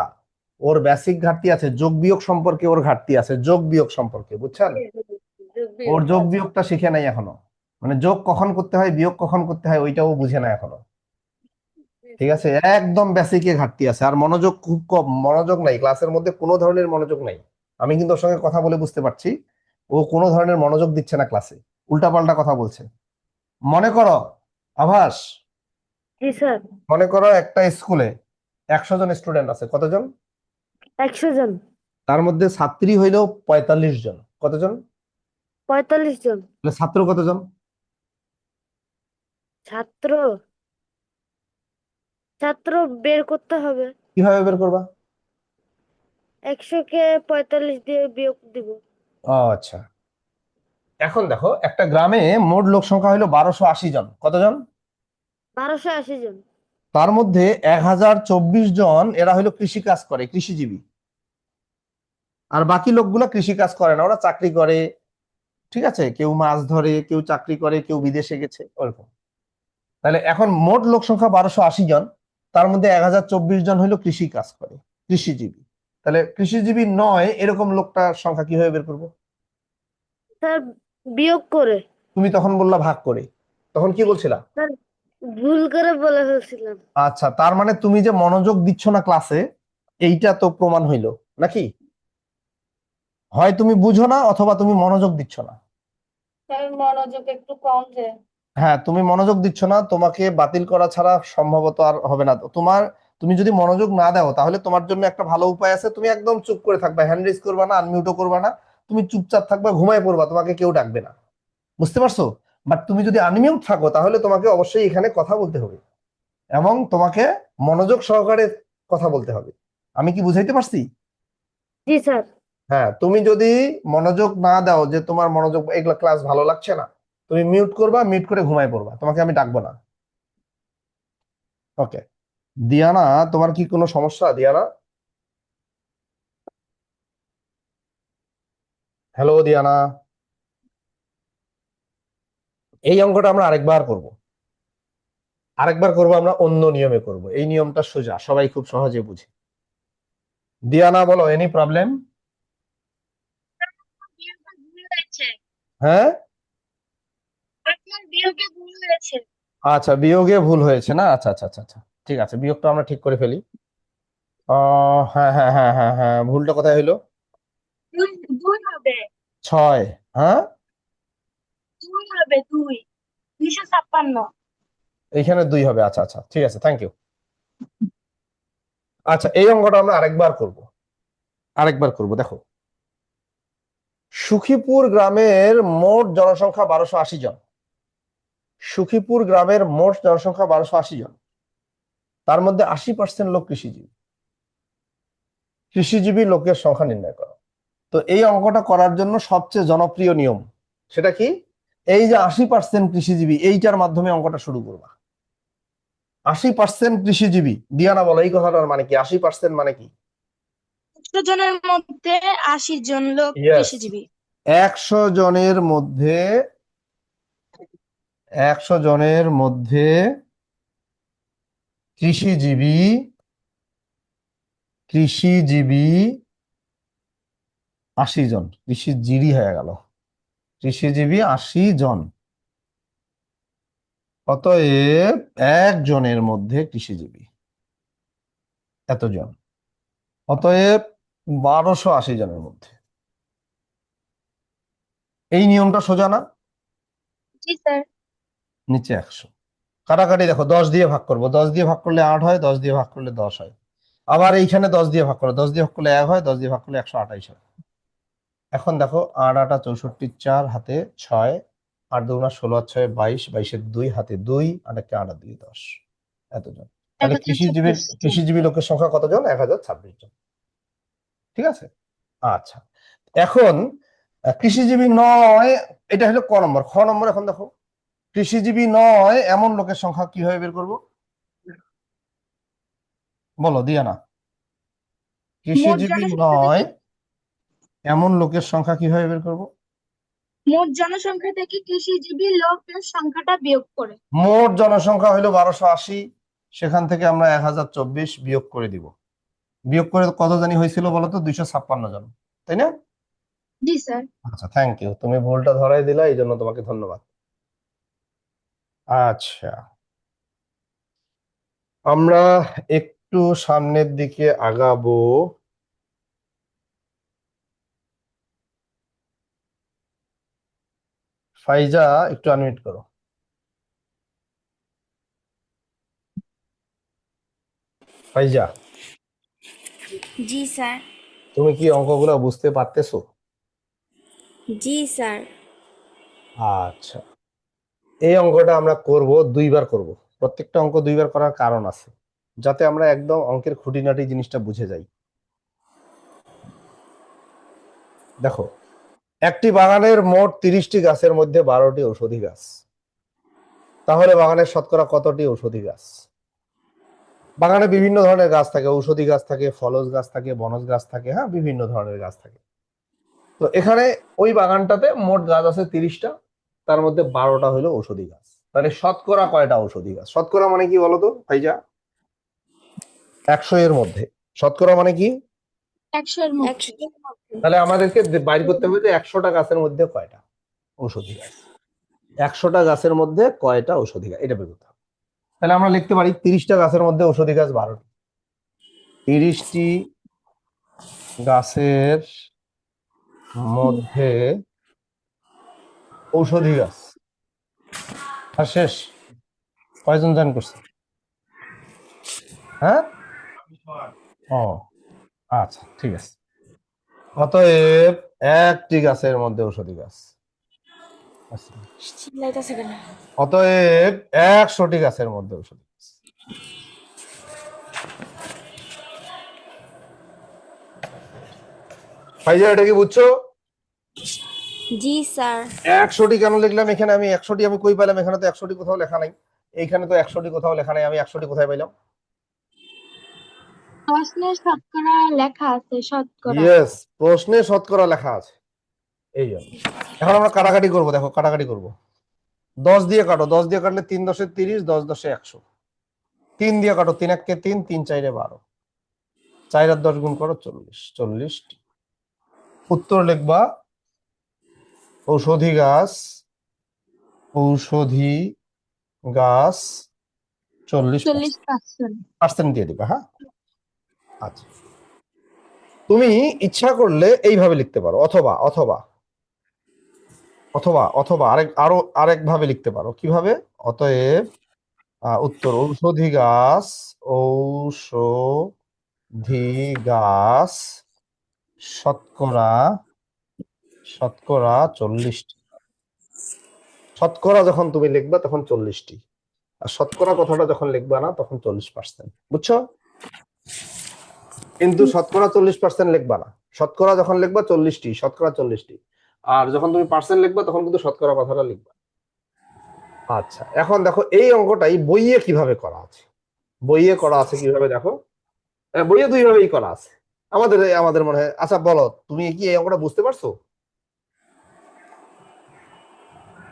ওর বেসিক ঘাটতি আছে, যোগ বিয়োগ সম্পর্কে ওর ঘাটতি আছে, যোগ বিয়োগ সম্পর্কে, বুঝছেন? ওর যোগ আচ্ছা। বিয়োগটা শিখে নাই এখনো। মানে যোগ কখন করতে হয় বিয়োগ কখন করতে হয় ওইটাও বুঝে না এখনো। ঠিক আছে? একদম বেসিকে ঘাটতি আছে, আর মনোযোগ খুব কম, মনোযোগ নাই ক্লাসের মধ্যে, কোনো ধরনের মনোযোগ নাই। আমি কিন্তু ওর সঙ্গে কথা বলে বুঝতে পারছি ও কোনো ধরনের মনোযোগ দিচ্ছে না ক্লাসে, উল্টাপাল্টা কথা বলছে। মনে করো আভাস, জি স্যার। মনে করো একটা স্কুলে 100 জন স্টুডেন্ট আছে, কতজন? 100 জন। তার মধ্যে ছাত্রী হইল 45 জন, কতজন? 45 জন। তাহলে ছাত্র কতজন? ছাত্র ছাত্র বের করতে হবে। কিভাবে বের করবা? 100-কে 45 দিয়ে বিয়োগ দিব। ও আচ্ছা, এখন দেখো একটা গ্রামে মোট লোক সংখ্যা হলো 1280 জন, কতজন? 1280 জন। তার মধ্যে 1024 জন এরা হলো কৃষি কাজ করে, কৃষিজীবী। আর বাকি লোকগুলো কৃষি কাজ করে না, ওরা চাকরি করে। ঠিক আছে? কেউ মাছ ধরে, কেউ চাকরি করে, কেউ বিদেশে গেছে, ওরকম। তাহলে এখন মোট লোক সংখ্যা 1280 জন, তার মধ্যে 1024 জন হলো কৃষি কাজ করে, কৃষিজীবী। তাহলে কৃষিজীবী নয় এরকম লোকটার সংখ্যা কিভাবে বের করবো? স্যার, বিয়োগ করে। তুমি তখন বললা ভাগ করে, তখন কি বলছিলা? স্যার, ভুল করে বলে ফেলছিলাম। আচ্ছা, তার মানে তুমি যে মনোযোগ দিচ্ছ না ক্লাসে, এইটা তো প্রমাণ হইলো নাকি? হয় তুমি বুঝো না অথবা তুমি মনোযোগ দিচ্ছ না। স্যার, মনোযোগ একটু কম যে। হ্যাঁ, তুমি মনোযোগ দিচ্ছ না, তোমাকে বাতিল করা ছাড়া সম্ভবত আর হবে না তোমার। তুমি যদি মনোযোগ না দাও তাহলে তোমার জন্য একটা ভালো উপায় আছে, তুমি একদম চুপ করে থাকবা, হ্যান্ড রেজ করবা না, আনমিউটও করবা না, তুমি চুপচাপ থাকবা, ঘুমায় পড়বা, তোমাকে কেউ ডাকবে না। বুঝতে পারছো? বাট তুমি যদি আনমিউট থাকো তাহলে তোমাকে অবশ্যই এখানে কথা বলতে হবে, এবং তোমাকে মনোযোগ সহকারে কথা বলতে হবে। আমি কি বুঝাইতে পারছি? জি স্যার। হ্যাঁ, তুমি যদি মনোযোগ না দাও, যে তোমার মনোযোগ এগুলা ক্লাস ভালো লাগছে না, তুমি মিউট করবা, মিউট করে ঘুমায় পড়বা, তোমাকে আমি ডাকবো না। ওকে, দিয়ানা, তোমার কি কোনো সমস্যা দিয়ানা? হ্যালো দিয়ানা। এই অঙ্কটা আমরা আরেকবার করব, আরেকবার করব, আমরা অন্য নিয়মে করব। এই নিয়মটা সোজা, সবাই খুব সহজে বুঝে। দিয়ানা বলো, এনি প্রবলেম? হ্যাঁ, আচ্ছা বিয়োগে ভুল হয়েছে না, আচ্ছা আচ্ছা আচ্ছা আচ্ছা, ঠিক আছে, বিয়োগটা আমরা ঠিক করে ফেলি। হ্যাঁ হ্যাঁ হ্যাঁ হ্যাঁ হ্যাঁ, ভুলটা কোথায় হলো? 6, হ্যাঁ 256 এইখানে 2 হবে, আচ্ছা আচ্ছা ঠিক আছে, থ্যাংক ইউ। আচ্ছা এই অঙ্কটা আমরা আরেকবার করব। দেখো, সুখীপুর গ্রামের মোট জনসংখ্যা 1280 জন। সুখীপুর গ্রামের মোট জনসংখ্যা 1280 জন, তার মধ্যে 80% লোক কৃষিজীবী। কৃষিজীবী লোকের সংখ্যা নির্ণয় করো। তো এই অঙ্কটা করার জন্য সবচেয়ে জনপ্রিয় নিয়ম সেটা কি? এই যে 80% কৃষিজীবী, এইটার মাধ্যমে অঙ্কটা শুরু করবা। 80% কৃষিজীবী, দিয়ানা বলো এই কথাটার মানে কি? 80% মানে কি? 100 জনের মধ্যে 80 জন লোক Yes. কৃষিজীবী। 100 জনের মধ্যে 100 জনের মধ্যে কৃষিজীবী 80 জন, কৃষিজীবী হয়ে গেল, কৃষিজীবী 80 জন। অতএব 1 জনের মধ্যে কৃষিজীবী এতজন, অতএব 1280 জনের মধ্যে। এই নিয়মটা সোজা না? জি স্যার। নিচে 100, কাটাকাটি দেখো, 10 দিয়ে ভাগ করবো, 10 দিয়ে ভাগ করলে 8 হয়, 10 দিয়ে ভাগ করলে 10 হয়। আবার এইখানে 10 দিয়ে ভাগ করো, 10 দিয়ে ভাগ করলে 1 হয়, 10 দিয়ে ভাগ করলে 128 হয়। এখন দেখো 8 8 64, 4 হাতে 6, 8 2 16 আর 6 22, 22 2 হাতে 2, 8 1 8 2 10, এতজন। তাহলে কৃষিজীবী লোকের সংখ্যা কতজন? 1026 জন। ঠিক আছে, আচ্ছা এখন কৃষিজীবী নয়, এটা হলো ক নম্বর। খ নম্বর, এখন দেখো কৃষিজীবী নয় এমন লোকের সংখ্যা কিভাবে বের করব? বলো দিয়ানা। কৃষিজীবী নয় এমন লোকের সংখ্যা কিভাবে বের করব? মোট জনসংখ্যা থেকে কৃষিজীবী লোকের সংখ্যাটা বিয়োগ করে। মোট জনসংখ্যা হলো 1280, সেখান থেকে আমরা 1024 বিয়োগ করে দিব। বিয়োগ করে কত জানি হয়েছিল বলতো? 256 জন, তাই না? জি স্যার। আচ্ছা থ্যাংক ইউ, তুমি ভুলটা ধরাই দিলা, এই জন্য তোমাকে ধন্যবাদ। আচ্ছা আমরা একটু সামনের দিকে আগাবো। ফাইজা একটু আনমিউট করো। ফাইজা, জি স্যার। তুমি কি অঙ্কগুলো বুঝতে পারতেছো? জি স্যার। আচ্ছা, এই অঙ্কটা আমরা করব 2 বার করব। প্রত্যেকটা অঙ্ক 2 বার করার কারণ আছে, যাতে আমরা একদম অঙ্কের খুঁটিনাটি জিনিসটা বুঝে যাই। দেখো, একটি বাগানের মোট 30টি গাছের মধ্যে 12টি ঔষধি গাছ, তাহলে বাগানের শতকরা কতটি ঔষধি গাছ? বাগানে বিভিন্ন ধরনের গাছ থাকে, ঔষধি গাছ থাকে, ফলজ গাছ থাকে, বনজ গাছ থাকে, হ্যাঁ বিভিন্ন ধরনের গাছ থাকে। তো এখানে ওই বাগানটাতে মোট গাছ আছে 30টা, তার মধ্যে 12টা হলো ঔষধি গাছ। তাহলে শতকরা কয়টা ঔষধি গাছ? শতকরা মানে কি বলতো ভাইজা? 100 এর মধ্যে। শতকরা মানে কি? 100 এর মধ্যে। 100 এর মধ্যে। তাহলে আমাদেরকে বাইর করতে হবে যে 100টা গাছের মধ্যে কয়টা ঔষধি গাছ, 100টা গাছের মধ্যে কয়টা ঔষধি গাছ, এটা বের করতে হবে। তাহলে আমরা লিখতে পারি 30টা গাছের মধ্যে ঔষধি গাছ 12টি। 30টি গাছের মধ্যে ঔষধি গাছ। আর শেষ, কয়জন জয়েন করছে? হ্যাঁ, ও আচ্ছা ঠিক আছে। অতএব একটি গাছের মধ্যে ঔষধি গাছ, চিল্লাইতাছে কেন? অতএব 100টি গাছের মধ্যে ঔষধি গাছ। ভাইজা এটা কি বুঝছো? জি স্যার। 100টি কেন লিখলাম এখানে? আমি 100টি আমি কই পেলাম? এখানে তো 100টি কোথাও লেখা নাই। এইখানে তো 100টি কোথাও লেখা নাই, আমি 100টি কোথায় পাইলাম? প্রশ্নে শতকরা লেখা আছে, শতকরা। ইয়েস, প্রশ্নে শতকরা লেখা আছে, এই জন্য। এখন আমরা কাটাকাটি করব, দেখো কাটাকাটি করব। 10 দিয়ে কাটো, 10 দিয়ে কাটলে 3 10 30, 10 10 100। 3 দিয়ে কাটো, 3 1 3, 3 4 12। 4 আর 10 গুণ করো 40, 40টি। উত্তর লিখবা ঔষধি গাছ 40% দিয়ে দিবা। হ্যাঁ, আচ্ছা। তুমি ইচ্ছা করলে এইভাবে লিখতে পারো, অথবা অথবা অথবা অথবা আরেক ভাবে লিখতে পারো। কিভাবে? অতএব উত্তর ঔষধি গাছ শতকরা 40টি। শতকরা যখন তুমি লিখবা তখন 40টি, আর শতকরা কথাটা যখন লিখবা না তখন 40%, বুঝছো? কিন্তু শতকরা 40% লিখবা না। শতকরা যখন লিখবা 40টি, শতকরা 40টি, আর যখন তুমি পার্সেন্ট লিখবা তখন কিন্তু শতকরা কথাটা লিখবা। আচ্ছা, এখন দেখো এই অঙ্কটাই বইয়ে কিভাবে করা আছে। বইয়ে করা আছে কিভাবে দেখো, বইয়ে দুই ভাবেই করা আছে। আমাদের মনে হয়, আচ্ছা বলো তুমি কি এই অঙ্কটা বুঝতে পারছো?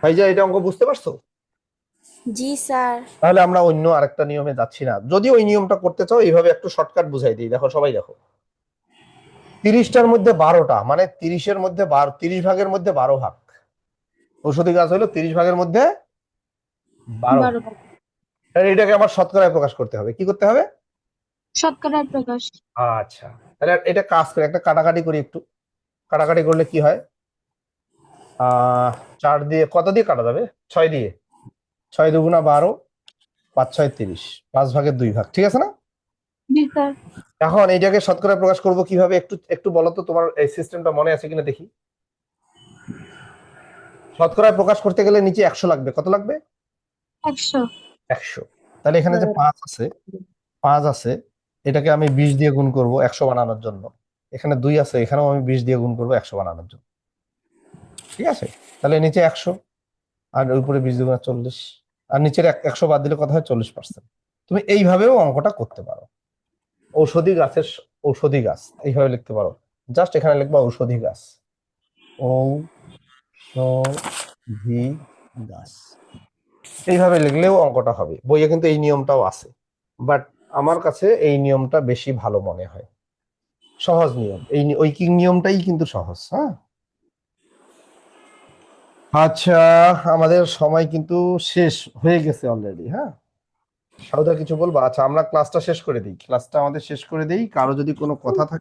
ভাইজা, এটা অঙ্ক বুঝতে পারছো? জি স্যার। তাহলে আমরা অন্য আরেকটা নিয়মে যাচ্ছি না। যদি ওই নিয়মটা করতে চাও এইভাবে একটু শর্টকাট বুঝাই দিই। দেখো সবাই দেখো, 30টার মধ্যে 12টা, মানে 30 ভাগের মধ্যে 12 ভাগ। ঔষধি গাছ হলো 30 ভাগের মধ্যে 12 ভাগ। এটাকে আমার শতকরায় প্রকাশ করতে হবে। কি করতে হবে? শতকরা প্রকাশ। আচ্ছা, তাহলে এটা কাজ করে একটা কাটাকাটি করি। একটু কাটাকাটি করলে কি হয়? 4 দিয়ে কত দিয়ে কাটা যাবে? 6 দিয়ে। 6 দুগুণা 12, 5 6 30, 5 ভাগের 2 ভাগ, ঠিক আছে না? জি স্যার। এখন এইটাকে শতকরায় প্রকাশ করব কিভাবে, একটু বলো তো, তোমার এই সিস্টেমটা মনে আছে কিনা দেখি। শতকরায় প্রকাশ করতে গেলে নিচে 100 লাগবে। কত লাগবে? 100। 100। তাহলে এখানে যে 5 আছে, এটাকে আমি 20 দিয়ে গুণ করব 100 বানানোর জন্য। এখানে 2 আছে, এখানেও আমি 20 দিয়ে গুণ করব 100 বানানোর জন্য। ঠিক আছে? তাহলে নিচে 100 আর উপরে 20 দুগুণা 40, আর নিচের 100 বাদ দিলে কত হয়? 40%। তুমি এইভাবেও অঙ্কটা করতে পারো। ঔষধি গাছ এইভাবে লিখতে পারো। জাস্ট এখানে লিখবা ঔষধি গাছ, ঔষধি গাছ। এইভাবে লিখলেও অঙ্কটা হবে। বইয়ে কিন্তু এই নিয়মটাও আছে, বাট আমার কাছে এই নিয়মটা বেশি ভালো মনে হয়, সহজ নিয়ম। এই ঐকিক নিয়মটাই কিন্তু সহজ। হ্যাঁ, আচ্ছা, আমাদের সময় কিন্তু শেষ হয়ে গেছে অলরেডি। হ্যাঁ, সাউদা কিছু বলবা? আচ্ছা, আমরা ক্লাসটা আমাদের শেষ করে দিই। কারো যদি কোনো কথা থাকে